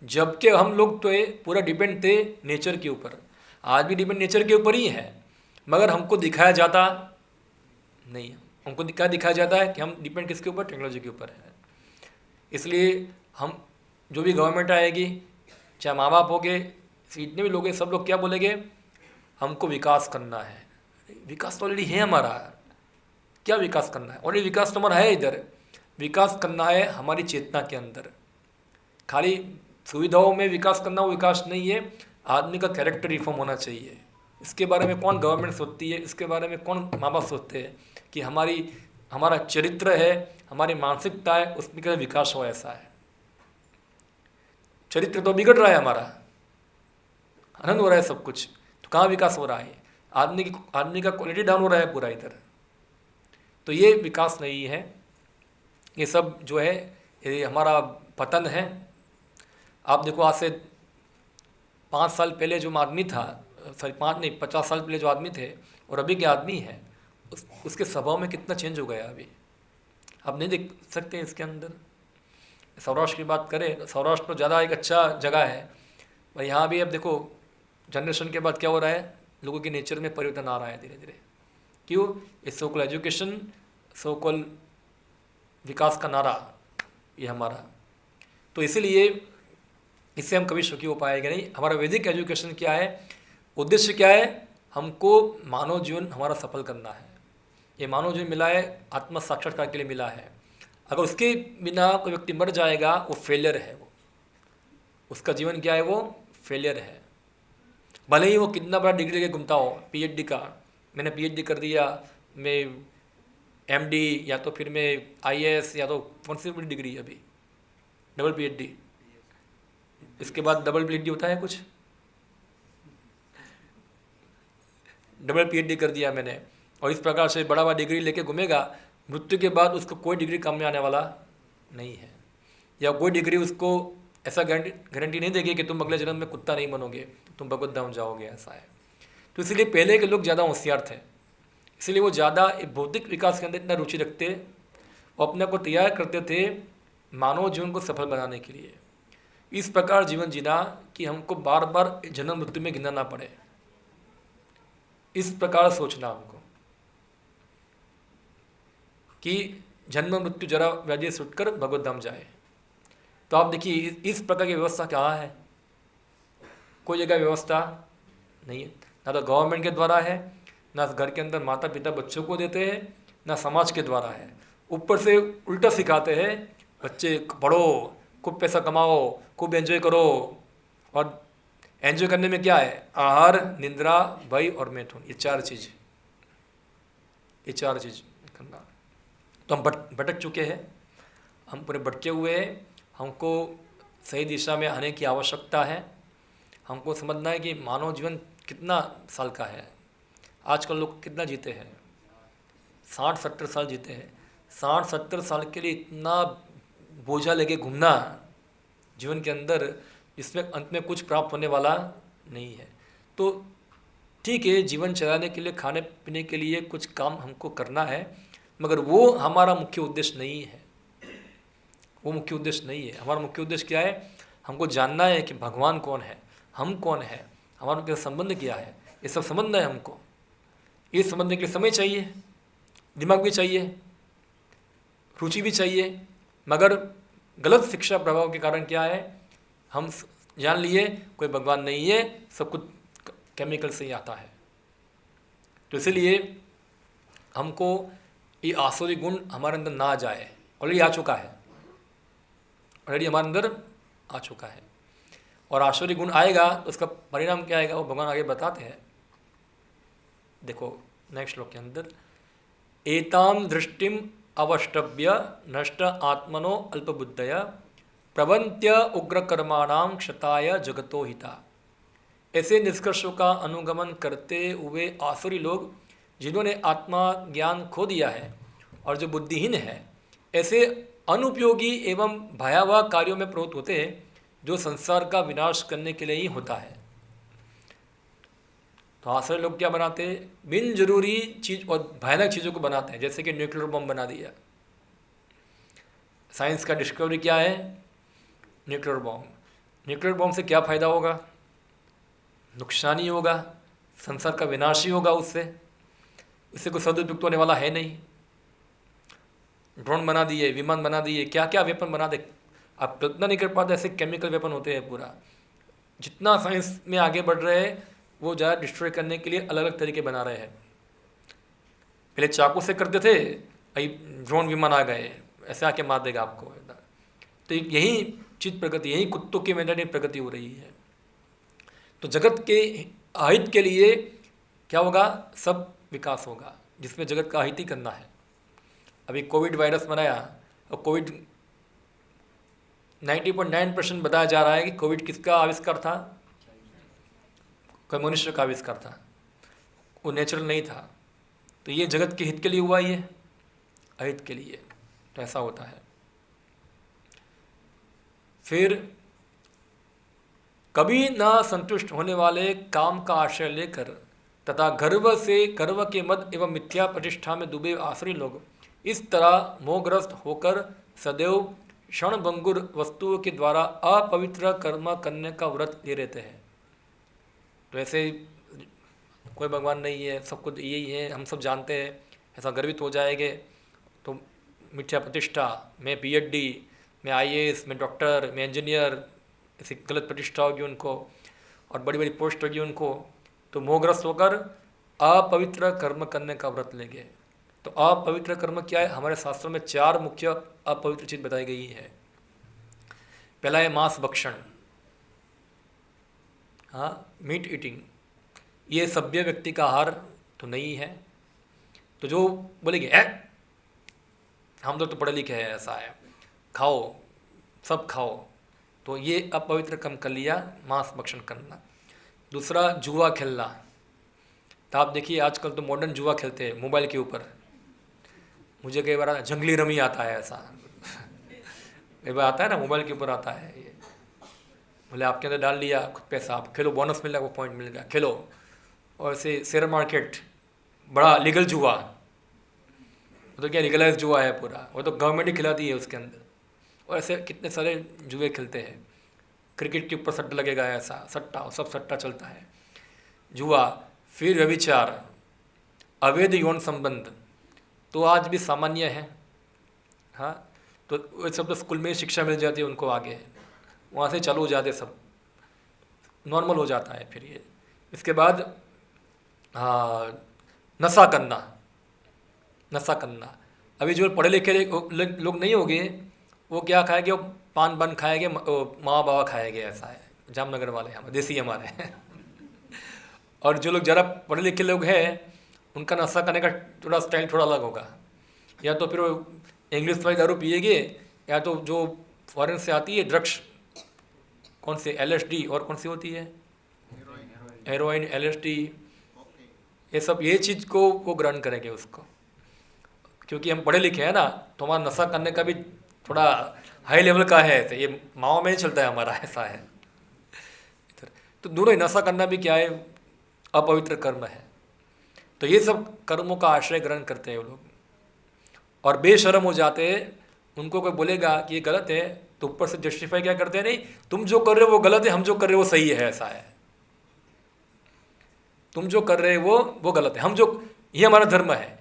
जबकि हम लोग तो पूरा डिपेंड थे नेचर के ऊपर। आज भी डिपेंड नेचर के ऊपर ही है, मगर हमको दिखाया जाता नहीं। हमको क्या दिखाया जाता है कि हम डिपेंड किसके ऊपर? टेक्नोलॉजी के ऊपर है। इसलिए हम जो भी गवर्नमेंट आएगी, चाहे माँ बाप हो गए, जितने भी लोग हैं, सब लोग क्या बोलेंगे? हमको विकास करना है। विकास तो ऑलरेडी है हमारा, क्या विकास करना है? ऑलरेडी विकास तो हमारा है इधर। विकास करना है हमारी चेतना के अंदर। खाली सुविधाओं में विकास करना वो विकास नहीं है, आदमी का कैरेक्टर रिफॉर्म होना चाहिए। इसके बारे में कौन गवर्नमेंट सोचती है? इसके बारे में कौन माँ बाप सोचते हैं कि हमारा चरित्र है, हमारी मानसिकता है, उसमें क्या विकास हो? ऐसा है। चरित्र तो बिगड़ रहा है हमारा, आनंद हो रहा है सब कुछ, तो कहाँ विकास हो रहा है? आदमी का क्वालिटी डाउन हो रहा है पूरा इधर। तो ये विकास नहीं है, ये सब जो है ये हमारा पतन है। आप देखो आज से 5 साल पहले जो आदमी था, सॉरी 5 नहीं 50 साल पहले जो आदमी थे और अभी के आदमी है, उसके स्वभाव में कितना चेंज हो गया अभी। आप नहीं देख सकते इसके अंदर। सौराष्ट्र की बात करें, सौराष्ट्र तो ज़्यादा एक अच्छा जगह है, पर यहाँ भी अब देखो जनरेशन के बाद क्या हो रहा है? लोगों के नेचर में परिवर्तन आ रहा है धीरे धीरे। क्यों? ये सोकल एजुकेशन, सोकल विकास का नारा ये हमारा, तो इसीलिए इससे हम कभी सुखी हो पाएंगे नहीं। हमारा वैदिक एजुकेशन क्या है? उद्देश्य क्या है? हमको मानव जीवन हमारा सफल करना है। ये मानव जीवन मिला है आत्म साक्षात्कार के लिए मिला है। अगर उसके बिना कोई व्यक्ति मर जाएगा, वो फेलियर है। वो उसका जीवन क्या है? वो फेलियर है। भले ही वो कितना बड़ा डिग्री लेके घूमता हो, पीएचडी का, मैंने पीएचडी कर दिया, मैं एमडी, या तो फिर मैं आईएएस, या तो कौन सी बड़ी डिग्री अभी डबल पीएचडी, इसके बाद डबल पीएचडी होता है कुछ, डबल पीएचडी कर दिया मैंने, और इस प्रकार से बड़ा बड़ा डिग्री लेके घूमेगा, मृत्यु के बाद उसको कोई डिग्री काम में आने वाला नहीं है। या कोई डिग्री उसको ऐसा गारंटी नहीं देगी कि तुम अगले जन्म में कुत्ता नहीं बनोगे, तुम भगवत धाम जाओगे, ऐसा है। तो इसलिए पहले के लोग ज़्यादा होशियार थे, इसलिए वो ज़्यादा भौतिक विकास के अंदर इतना रुचि रखते और अपने को तैयार करते थे मानव जीवन को सफल बनाने के लिए। इस प्रकार जीवन जीना कि हमको बार बार जन्म मृत्यु में गिनना ना पड़े, इस प्रकार सोचना हमको कि जन्म मृत्यु जरा व्याधि छूटकर भगवत धाम जाए। तो आप देखिए इस प्रकार की व्यवस्था कहाँ है? कोई जगह व्यवस्था नहीं है, ना तो गवर्नमेंट के द्वारा है, ना घर के अंदर माता पिता बच्चों को देते हैं, ना समाज के द्वारा है। ऊपर से उल्टा सिखाते हैं, बच्चे पढ़ो, खूब पैसा कमाओ, खूब एंजॉय करो। और एंजॉय करने में क्या है? आहार, निद्रा, भय और मैथुन, ये चार चीज़ करना। तो हम भटक चुके हैं, हम पूरे भटके हुए हैं। हमको सही दिशा में आने की आवश्यकता है। हमको समझना है कि मानव जीवन कितना साल का है। आजकल लोग कितना जीते हैं? 60-70 साल जीते हैं। 60-70 साल के लिए इतना बोझा लेके घूमना जीवन के अंदर, जिसमें अंत में कुछ प्राप्त होने वाला नहीं है। तो ठीक है, जीवन चलाने के लिए, खाने पीने के लिए कुछ काम हमको करना है, मगर वो हमारा मुख्य उद्देश्य नहीं है। वो मुख्य उद्देश्य नहीं है। हमारा मुख्य उद्देश्य क्या है? हमको जानना है कि भगवान कौन है, हम कौन है, हमारा उनके संबंध क्या है, ये सब समझना है हमको। ये समझने के लिए समय चाहिए, दिमाग भी चाहिए, रुचि भी चाहिए। मगर गलत शिक्षा प्रभाव के कारण क्या है, हम जान लिए कोई भगवान नहीं है, सब कुछ केमिकल से ही आता है। तो इसलिए हमको ये आसुरी गुण हमारे अंदर ना आ जाए। ऑलरेडी आ चुका है, ऑलरेडी हमारे अंदर आ चुका है। और आसुरी गुण आएगा तो उसका परिणाम क्या आएगा वो भगवान आगे बताते हैं। देखो नेक्स्ट श्लोक के अंदर, एताम दृष्टिम अवष्टभ्य नष्ट आत्मनो अल्पबुद्धय प्रवंत्य उग्रकर्माणाम क्षताय जगतो हिता। ऐसे निष्कर्षों का अनुगमन करते हुए आसुरी लोग जिन्होंने आत्मा ज्ञान खो दिया है और जो बुद्धिहीन है, ऐसे अनुपयोगी एवं भयावह कार्यों में प्रवृत्त होते हैं जो संसार का विनाश करने के लिए ही होता है। तो आसुरी लोग क्या बनाते हैं, बिन जरूरी चीज और भयानक चीज़ों को बनाते हैं, जैसे कि न्यूक्लियर बम बना दिया। साइंस का डिस्कवरी क्या है, न्यूक्लियर बम। न्यूक्लियर बम से क्या फ़ायदा होगा, नुकसान ही होगा, संसार का विनाश ही होगा उससे कोई सदुपयुक्त होने वाला है नहीं। ड्रोन बना दिए, विमान बना दिए, क्या क्या वेपन बना दे, आप कल्पना नहीं कर पाते ऐसे केमिकल वेपन होते हैं। पूरा जितना साइंस में आगे बढ़ रहे हैं वो ज़्यादा डिस्ट्रॉय करने के लिए अलग अलग तरीके बना रहे हैं। पहले चाकू से करते थे, अभी ड्रोन विमान आ गए, ऐसे आके मार देगा आपको। तो यही चीज प्रगति, यही कुत्तों की मेंटालिटी प्रगति हो रही है। तो जगत के अहित के लिए क्या होगा, सब विकास होगा जिसमें जगत का अहित ही करना है। अभी कोविड वायरस बनाया और कोविड 90.9% बताया जा रहा है कि कोविड किसका आविष्कार था, कोई मनुष्य का आविष्कार था, वो नेचुरल नहीं था। तो ये जगत के हित के लिए हुआ, ये अहित के लिए। तो ऐसा होता है। फिर कभी ना संतुष्ट होने वाले काम का आश्रय लेकर तथा गर्व के मद एवं मिथ्या प्रतिष्ठा में डूबे आसुरी लोग इस तरह मोहग्रस्त होकर सदैव क्षणभंगुर वस्तुओं के द्वारा अपवित्र कर्म करने का व्रत ले रहते हैं। तो ऐसे कोई भगवान नहीं है, सब कुछ यही है, हम सब जानते हैं, ऐसा गर्वित हो जाएंगे तो मिथ्या प्रतिष्ठा, मैं PhD, मैं IAS, मैं डॉक्टर, मैं इंजीनियर, ऐसी गलत प्रतिष्ठा होगी उनको और बड़ी बड़ी पोस्ट होगी उनको। तो मोहग्रस्त होकर अपवित्र कर्म करने का व्रत लेंगे। तो अपवित्र कर्म क्या है, हमारे शास्त्रों में 4 मुख्य अपवित्र चीज बताई गई है। पहला है मांस भक्षण, हाँ, मीट ईटिंग। ये सभ्य व्यक्ति का आहार तो नहीं है। तो जो बोलेंगे हम लोग तो पढ़े लिखे हैं, ऐसा है, खाओ, सब खाओ, तो ये अपवित्र कर्म कर लिया, मांस भक्षण करना। दूसरा जुआ खेलना। तो आप देखिए आजकल तो मॉडर्न जुआ खेलते हैं मोबाइल के ऊपर। मुझे कई बार जंगली रमी आता है, ऐसा कई बार आता है ना, मोबाइल के ऊपर आता है ये। बोले आपके अंदर डाल लिया कुछ पैसा, आप खेलो, बोनस मिल रहा है, वो पॉइंट मिल गया, खेलो। और ऐसे शेयर मार्केट, बड़ा लीगल जुआ, वो तो क्या लीगलाइज जुआ है पूरा, वो तो गवर्नमेंट ही खिलाती है उसके अंदर। और ऐसे कितने सारे जुए खेलते हैं। क्रिकेट के ऊपर सट्टा लगेगा, ऐसा सट्टा, सब सट्टा चलता है, जुआ। फिर व्यभिचार, अवैध यौन संबंध तो आज भी सामान्य है, हाँ। तो वो सब तो स्कूल में शिक्षा मिल जाती है उनको, आगे वहाँ से चालू हो जाते, सब नॉर्मल हो जाता है। फिर ये इसके बाद नशा करना। अभी जो पढ़े लिखे लोग नहीं होंगे वो क्या खाएंगे, वो पान बन खाएंगे, माँ बाबा खाएंगे, ऐसा है। जामनगर वाले हमारे देसी हमारे और जो लोग ज़रा पढ़े लिखे लोग हैं उनका नशा करने का थोड़ा स्टाइल थोड़ा अलग होगा। या तो फिर वो इंग्लिश वाली दारू पिएंगे, या तो जो फॉरेन से आती है ड्रग्स, कौन से LSD और कौन सी होती है, हेरोइन, LSD, ये सब, ये चीज़ को वो ग्रहण करेंगे उसको। क्योंकि हम पढ़े लिखे हैं ना, तो हमारा नशा करने का भी थोड़ा हाई लेवल का है, तो ये माओ में नहीं चलता है हमारा, ऐसा है। तो दोनों ही, नशा करना भी क्या है, अपवित्र कर्म है। तो ये सब कर्मों का आश्रय ग्रहण करते हैं वो लोग और बेशर्म हो जाते हैं। उनको कोई बोलेगा कि ये गलत है तो ऊपर से जस्टिफाई क्या करते हैं, नहीं तुम जो कर रहे हो वो गलत है, हम जो कर रहे हो वो सही है, ऐसा है। तुम जो कर रहे हो वो गलत है, हम जो ये हमारा धर्म है।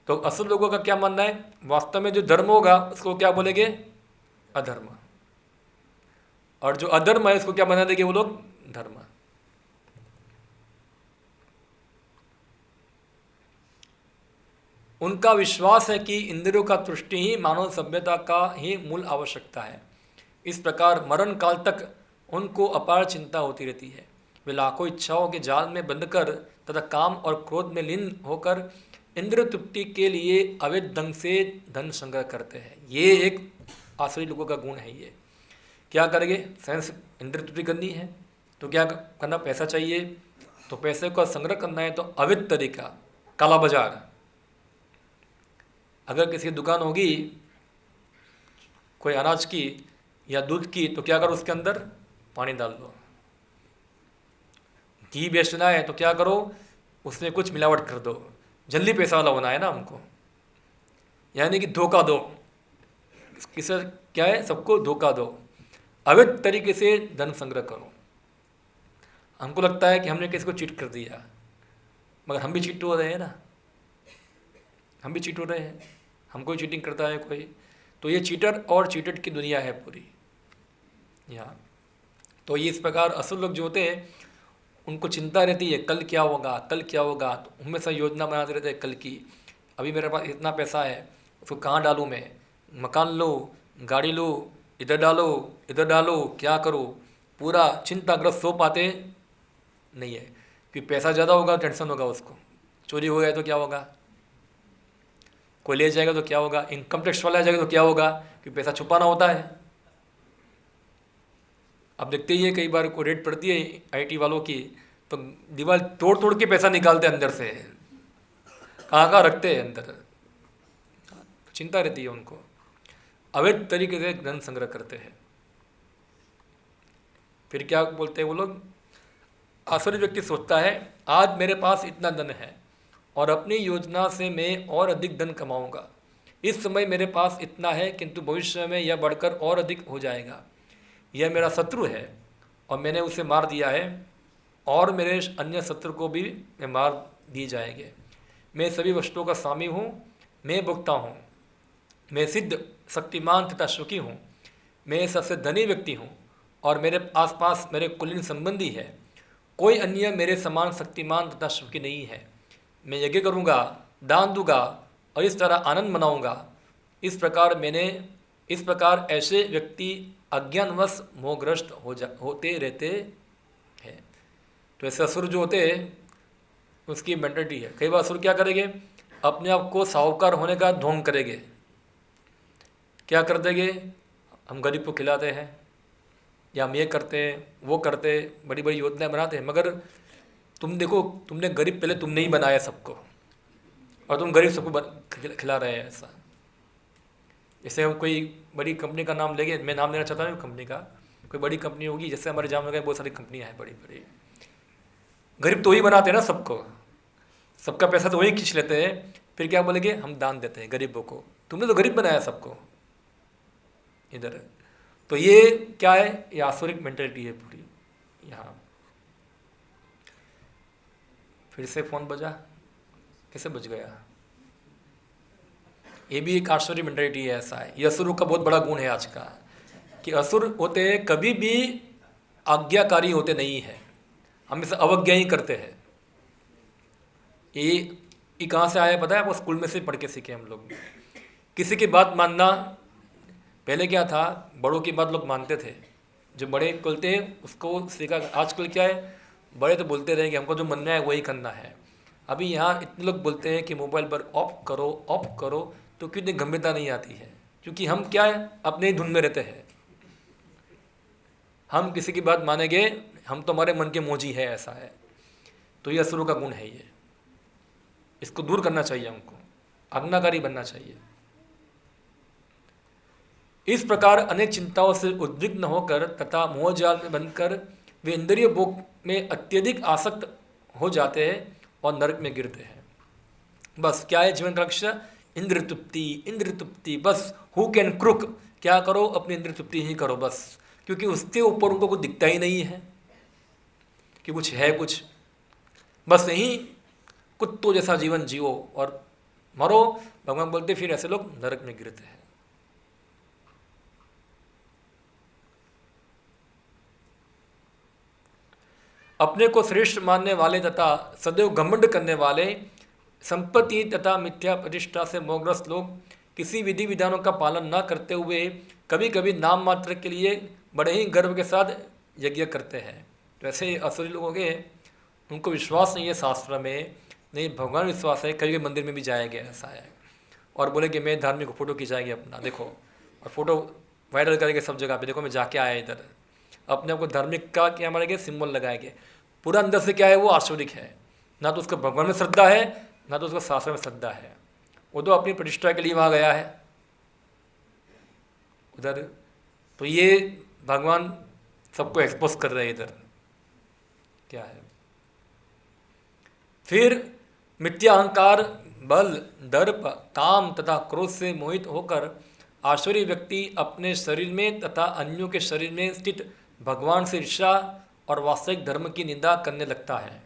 तो असुर लोगों का क्या मानना है, वास्तव में जो धर्म होगा उसको क्या बोलेंगे, अधर्म, और जो अधर्म है उसको क्या बना देंगे वो लोग, धर्म। उनका विश्वास है कि इंद्रियों का तुष्टि ही मानव सभ्यता का ही मूल आवश्यकता है। इस प्रकार मरण काल तक उनको अपार चिंता होती रहती है। वे लाखों इच्छाओं के जाल में बंधकर तथा काम और क्रोध में लीन होकर इंद्रिय तृप्ति के लिए अवैध ढंग से धन संग्रह करते हैं। ये एक आसुरी लोगों का गुण है। ये क्या करेंगे, सेंस इंद्रिय तृप्ति करनी है तो क्या करना, पैसा चाहिए, तो पैसे का संग्रह करना है तो अवैध तरीका, काला बाजार। अगर किसी की दुकान होगी कोई अनाज की या दूध की, तो क्या करो, उसके अंदर पानी डाल दो। घी बेचना है तो क्या करो, उसमें कुछ मिलावट कर दो, जल्दी पैसा वाला होना है ना हमको, यानी कि धोखा दो। किसे क्या है, सबको धोखा दो, अवैध तरीके से धन संग्रह करो। हमको लगता है कि हमने किसी को चीट कर दिया, मगर हम भी चीट हो रहे हैं ना, हम भी चीट हो रहे हैं, हमको चीटिंग करता है कोई। तो ये चीटर और चीटेड की दुनिया है पूरी यहाँ। तो ये इस प्रकार असुर लोग जो होते हैं उनको चिंता रहती है कल क्या होगा, कल क्या होगा, तो हमेशा योजना बनाते रहते हैं कल की। अभी मेरे पास इतना पैसा है, उसको कहाँ डालूँ मैं, मकान लो, गाड़ी लो, इधर डालो, इधर डालो, क्या करो, पूरा चिंताग्रस्त, सो पाते नहीं है। कि पैसा ज़्यादा होगा टेंशन होगा, उसको चोरी हो गया तो क्या होगा, कोई ले जाएगा तो क्या होगा, इनकम टैक्स वाला आ जाएगा तो क्या होगा, कि पैसा छुपाना होता है। अब देखते ही है कई बार को रेड पड़ती है आईटी वालों की, तो दीवार तोड़ तोड़ के पैसा निकालते हैं अंदर से, कहाँ कहाँ रखते हैं अंदर, चिंता रहती है उनको, अवैध तरीके से धन संग्रह करते हैं। फिर क्या बोलते हैं वो लोग, आसुरी व्यक्ति सोचता है आज मेरे पास इतना धन है और अपनी योजना से मैं और अधिक धन कमाऊंगा। इस समय मेरे पास इतना है किंतु भविष्य में यह बढ़कर और अधिक हो जाएगा। यह मेरा शत्रु है और मैंने उसे मार दिया है और मेरे अन्य शत्रु को भी मैं मार दिए जाएंगे। मैं सभी वस्तुओं का स्वामी हूँ, मैं भुगता हूँ, मैं सिद्ध, शक्तिमान तथा सुखी हूँ, मैं सबसे धनी व्यक्ति हूँ और मेरे आसपास मेरे कुलीन संबंधी है। कोई अन्य मेरे समान शक्तिमान तथा सुखी नहीं है। मैं यज्ञ करूँगा, दान दूंगा और इस तरह आनंद मनाऊंगा। इस प्रकार ऐसे व्यक्ति अज्ञानवश मोहग्रस्त होते रहते हैं। तो ऐसे असुर जो होते हैं उसकी मेंटालिटी है। कई बार असुर क्या करेंगे, अपने आप को साहूकार होने का ढोंग करेंगे। क्या कर देंगे, हम गरीब को खिलाते हैं या हम ये करते हैं वो करते, बड़ी बड़ी योजनाएं बनाते हैं, मगर तुम देखो तुमने गरीब पहले तुमने ही बनाया सबको और तुम गरीब सबको खिला रहे हैं। ऐसा जैसे हम कोई बड़ी कंपनी का नाम लेंगे, मैं नाम लेना चाहता हूँ कंपनी का, कोई बड़ी कंपनी होगी, जैसे हमारे जाम में बहुत सारी कंपनियाँ हैं बड़ी बड़ी, गरीब तो ही बनाते हैं ना सबको, सबका पैसा तो वही खींच लेते हैं। फिर क्या बोलेंगे, हम दान देते हैं गरीबों को, तुमने तो गरीब बनाया सबको इधर। तो ये क्या है, ये आसुरिक मेंटेलिटी है पूरी यहाँ। फिर से फोन बजा, कैसे बज गया, ये भी एक आसुरी मेंटेलिटी है। ऐसा है, ये असुरों का बहुत बड़ा गुण है आज का, कि असुर होते हैं कभी भी आज्ञाकारी होते नहीं है, हमेशा अवज्ञा ही करते हैं। ये कहाँ से आया पता है आपको, स्कूल में से पढ़ के सीखे हम लोग। किसी की बात मानना, पहले क्या था, बड़ों की बात लोग मानते थे, जो बड़े बोलते हैं उसको सीखा। आजकल क्या है, बड़े तो बोलते रहे कि हमको जो मनना है वही करना है। अभी यहाँ इतने लोग बोलते हैं कि मोबाइल पर ऑफ करो, तो क्यों इतनी गंभीरता नहीं आती है, क्योंकि हम क्या है, अपने ही धुन में रहते हैं। हम किसी की बात मानेंगे, हम तो हमारे मन के मोजी है, ऐसा है। तो ये असुरों का गुण है, ये इसको दूर करना चाहिए हमको, आज्ञाकारी बनना चाहिए। इस प्रकार अनेक चिंताओं से उद्विग्न होकर तथा मोहजाल में बंधकर वे इंद्रिय भोग में अत्यधिक आसक्त हो जाते हैं और नरक में गिरते हैं। बस क्या है जीवन का लक्ष्य, इंद्र तृप्ति, बस हु कैन क्रुक, क्या करो, अपनी इंद्र तृप्ति ही करो बस, क्योंकि उसके ऊपर उनको कुछ दिखता ही नहीं है कि कुछ है कुछ, बस यही कुत्तों जैसा जीवन जियो और मरो। भगवान बोलते फिर ऐसे लोग नरक में गिरते हैं। अपने को श्रेष्ठ मानने वाले तथा सदैव घमंड करने वाले, संपत्ति तथा मिथ्या प्रतिष्ठा से मोहग्रस्त लोग किसी विधि विधानों का पालन न करते हुए कभी कभी नाम मात्र के लिए बड़े ही गर्व के साथ यज्ञ करते हैं। तो ऐसे असुरी लोग हो गए, उनको विश्वास नहीं है शास्त्र में, नहीं भगवान विश्वास है, कभी मंदिर में भी जाएंगे ऐसा है, और बोलेंगे मैं धार्मिक फ़ोटो खिंचाएंगे अपना, देखो, और फोटो वायरल करेंगे सब जगह पे, देखो मैं जाके आया इधर, अपने आप को धार्मिक का क्या मानेंगे, सिंबल लगाएंगे। पूरा अंदर से क्या है, वो आसुरिक है, ना तो उसका भगवान में श्रद्धा है, ना तो उसका शास्त्र में श्रद्धा है। वो तो अपनी प्रतिष्ठा के लिए वहाँ गया है उधर। तो ये भगवान सबको एक्सपोज कर रहे हैं इधर क्या है। फिर मिथ्या अहंकार, बल, दर्प, काम तथा क्रोध से मोहित होकर आसुरी व्यक्ति अपने शरीर में तथा अन्यों के शरीर में स्थित भगवान से ईर्ष्या और वास्तविक धर्म की निंदा करने लगता है।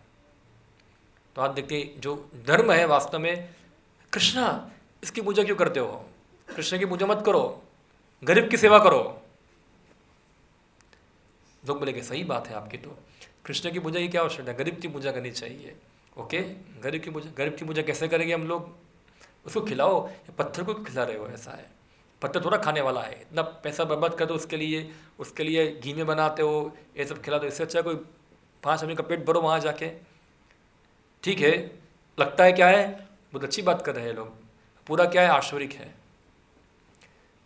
तो आप देखिए जो धर्म है वास्तव में, कृष्णा इसकी पूजा क्यों करते हो, कृष्ण की पूजा मत करो, गरीब की सेवा करो। लोग बोलेंगे सही बात है आपकी, तो कृष्ण की पूजा की क्या आवश्यकता है, गरीब की पूजा करनी चाहिए। ओके, गरीब की पूजा कैसे करेंगे हम लोग, उसको खिलाओ, पत्थर को खिला रहे हो, ऐसा है, पत्थर थोड़ा खाने वाला है, इतना पैसा बर्बाद कर दो उसके लिए घी में बनाते हो, ये सब खिला दो, इससे अच्छा कोई 5 आदमी का पेट भरो वहाँ जाके। ठीक है, लगता है क्या है, बहुत अच्छी बात कर रहे हैं लोग, पूरा क्या है, आश्वरिक है।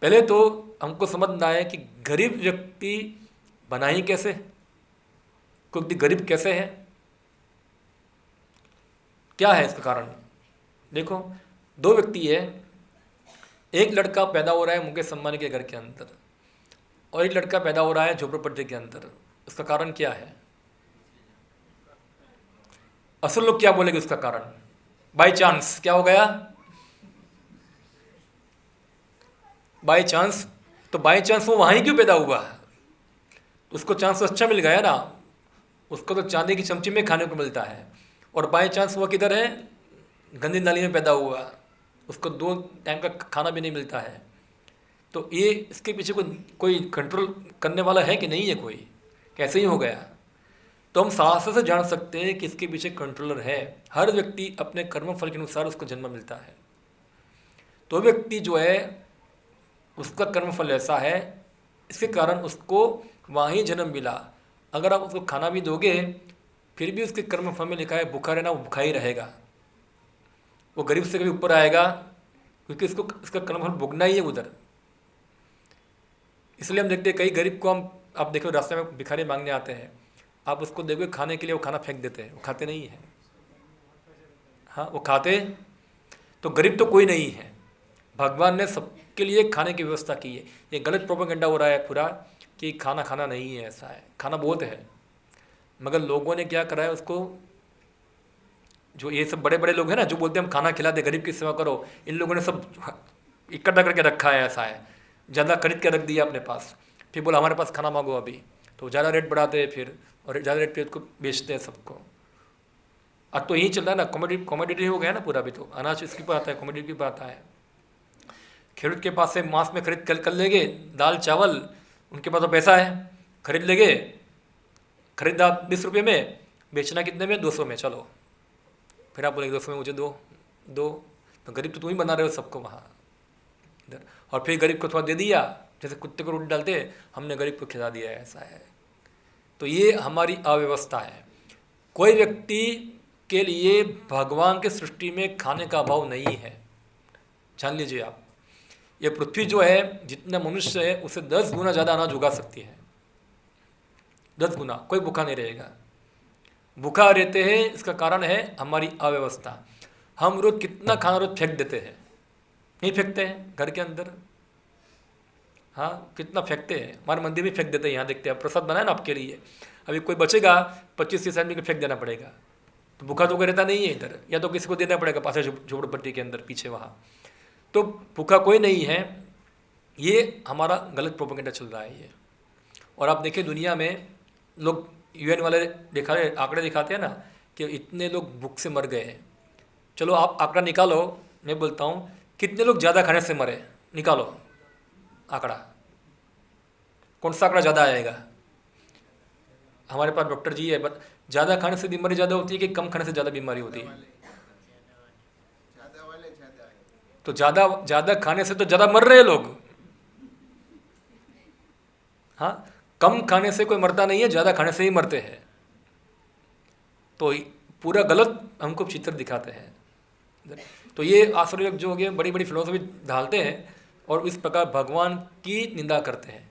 पहले तो हमको समझना है कि गरीब व्यक्ति बना ही कैसे, कोई व्यक्ति गरीब कैसे है, क्या है इसका कारण। देखो, 2 व्यक्ति है, एक लड़का पैदा हो रहा है मुकेश अंबानी के घर के अंदर, और एक लड़का पैदा हो रहा है झोपड़पट्टी के अंदर। उसका कारण क्या है, असल लोग क्या बोलेंगे उसका कारण, बाय चांस क्या हो गया, बाय चांस। तो बाय चांस वो वहाँ ही क्यों पैदा हुआ, उसको चांस तो अच्छा मिल गया ना, उसको तो चांदी की चमची में खाने को मिलता है, और बाय चांस वो किधर है, गंदी नाली में पैदा हुआ, उसको 2 टाइम का खाना भी नहीं मिलता है। तो ये इसके पीछे कोई कंट्रोल करने वाला है कि नहीं है कोई, कैसे ही हो गया। तो हम शास्त्र से जान सकते हैं कि इसके पीछे कंट्रोलर है। हर व्यक्ति अपने कर्म फल के अनुसार उसको जन्म मिलता है। तो व्यक्ति जो है उसका कर्म फल ऐसा है, इसके कारण उसको वहाँ ही जन्म मिला। अगर आप उसको खाना भी दोगे फिर भी उसके कर्म फल में लिखा है भूखा रहना, वो भूखा ही रहेगा, वो गरीब से कभी ऊपर आएगा, क्योंकि इसको इसका कर्म फल भोगना ही है उधर। इसलिए हम देखते हैं कई गरीब को आप देखो रास्ते में भिखारी मांगने आते हैं, आप उसको देखोगे खाने के लिए वो खाना फेंक देते हैं, वो खाते नहीं है। हाँ, वो खाते, तो गरीब तो कोई नहीं है, भगवान ने सबके लिए खाने की व्यवस्था की है। ये गलत प्रोपेगेंडा हो रहा है पूरा कि खाना नहीं है, ऐसा है, खाना बहुत है, मगर लोगों ने क्या करा है उसको, जो ये सब बड़े बड़े लोग हैं ना जो बोलते हैं हम खाना खिला दे, गरीब की सेवा करो, इन लोगों ने सब इकट्ठा करके रखा है, ऐसा है, ज़्यादा खरीद के रख दिया अपने पास, फिर बोला हमारे पास खाना मांगो अभी, तो ज़्यादा रेट बढ़ाते हैं फिर, और ज़्यादा रेट पे उसको बेचते हैं सबको। अब तो यही चल रहा है ना, कॉमोडिटी हो गया ना पूरा। भी तो अनाज इसके ऊपर आता है, कॉमोडिटी के ऊपर आता है। खेडूत के पास से मांस में खरीद कर लेंगे, दाल चावल, उनके पास तो पैसा है, खरीद लेंगे, खरीदा 20 रुपये में, बेचना कितने में, 200 में, चलो। फिर आप बोलेंगे 200 में मुझे दो, तो गरीब तो तुम ही बना रहे हो सबको वहाँ इधर, और फिर गरीब को थोड़ा दे दिया, जैसे कुत्ते को रोटी डालते हमने गरीब को खिला दिया, ऐसा है। तो ये हमारी अव्यवस्था है। कोई व्यक्ति के लिए भगवान के सृष्टि में खाने का अभाव नहीं है, जान लीजिए आप। ये पृथ्वी जो है, जितना मनुष्य है उससे 10 गुना ज़्यादा अनाज उगा सकती है, 10 गुना। कोई भूखा नहीं रहेगा, भूखा रहते हैं इसका कारण है हमारी अव्यवस्था। हम रोज कितना खाना रोज फेंक देते हैं, नहीं फेंकते हैं घर के अंदर, हाँ कितना फेंकते हैं, हमारे मंदिर में फेंक देते हैं। यहाँ देखते हैं प्रसाद बनाए ना आपके लिए, अभी कोई बचेगा 25-30 आदमी को फेंक देना पड़ेगा, तो भूखा तो कोई रहता नहीं है इधर, या तो किसी को देना पड़ेगा पास झोपड़पट्टी के अंदर पीछे वहाँ, तो भूखा कोई नहीं है। ये हमारा गलत प्रोपेगेंडा चल रहा है ये। और आप देखिए दुनिया में लोग UN वाले आंकड़े दिखाते हैं ना कि इतने लोग भूख से मर गए हैं, चलो आप आंकड़ा निकालो, मैं बोलता हूँ कितने लोग ज़्यादा खाने से मरे, निकालो आंकड़ा, कौन सा आंकड़ा ज़्यादा आएगा? हमारे पास डॉक्टर जी है, बट ज़्यादा खाने से बीमारी ज़्यादा होती है कि कम खाने से ज़्यादा बीमारी होती है? ज़्यादा वाले ज़्यादा है। तो ज़्यादा खाने से तो ज़्यादा मर रहे हैं लोग। हाँ, कम खाने से कोई मरता नहीं है, ज़्यादा खाने से ही मरते हैं। तो पूरा गलत हमको चित्र दिखाते हैं। तो ये आसुरी लोग जो हो गए बड़ी बड़ी फिलोसफी ढालते हैं और इस प्रकार भगवान की निंदा करते हैं,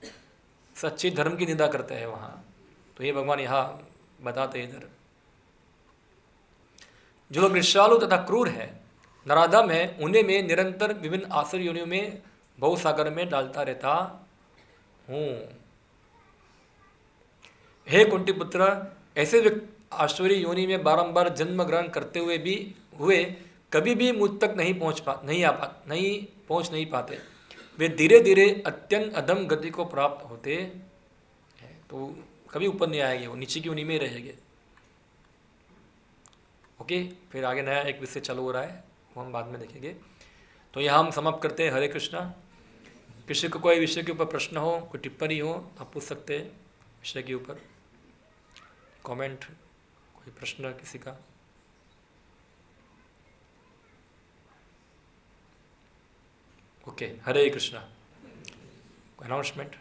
सच्चे धर्म की निंदा करते हैं वहाँ। तो ये भगवान यहाँ बताते हैं इधर। जो लोग ईर्ष्यालु तथा क्रूर है, नराधम है, उन्हें मैं निरंतर विभिन्न आसुरी योनियों में भवसागर में डालता रहता हूँ। हे कुंती पुत्र, ऐसे आसुरी योनि में बारंबार जन्म ग्रहण करते हुए कभी भी मुझ तक नहीं पहुँच नहीं पाते। वे धीरे धीरे अत्यंत अधम गति को प्राप्त होते हैं। तो कभी ऊपर नहीं आएंगे, वो नीचे की योनि में रहेंगे। ओके, फिर आगे नया एक विषय चालू हो रहा है, वो हम बाद में देखेंगे। तो यहाँ हम समाप्त करते हैं। हरे कृष्णा। किसी को कोई विषय के ऊपर प्रश्न हो, कोई टिप्पणी हो, आप पूछ सकते हैं विषय के ऊपर। कमेंट, कोई प्रश्न किसी का? ओके, हरे कृष्णा। अनाउंसमेंट।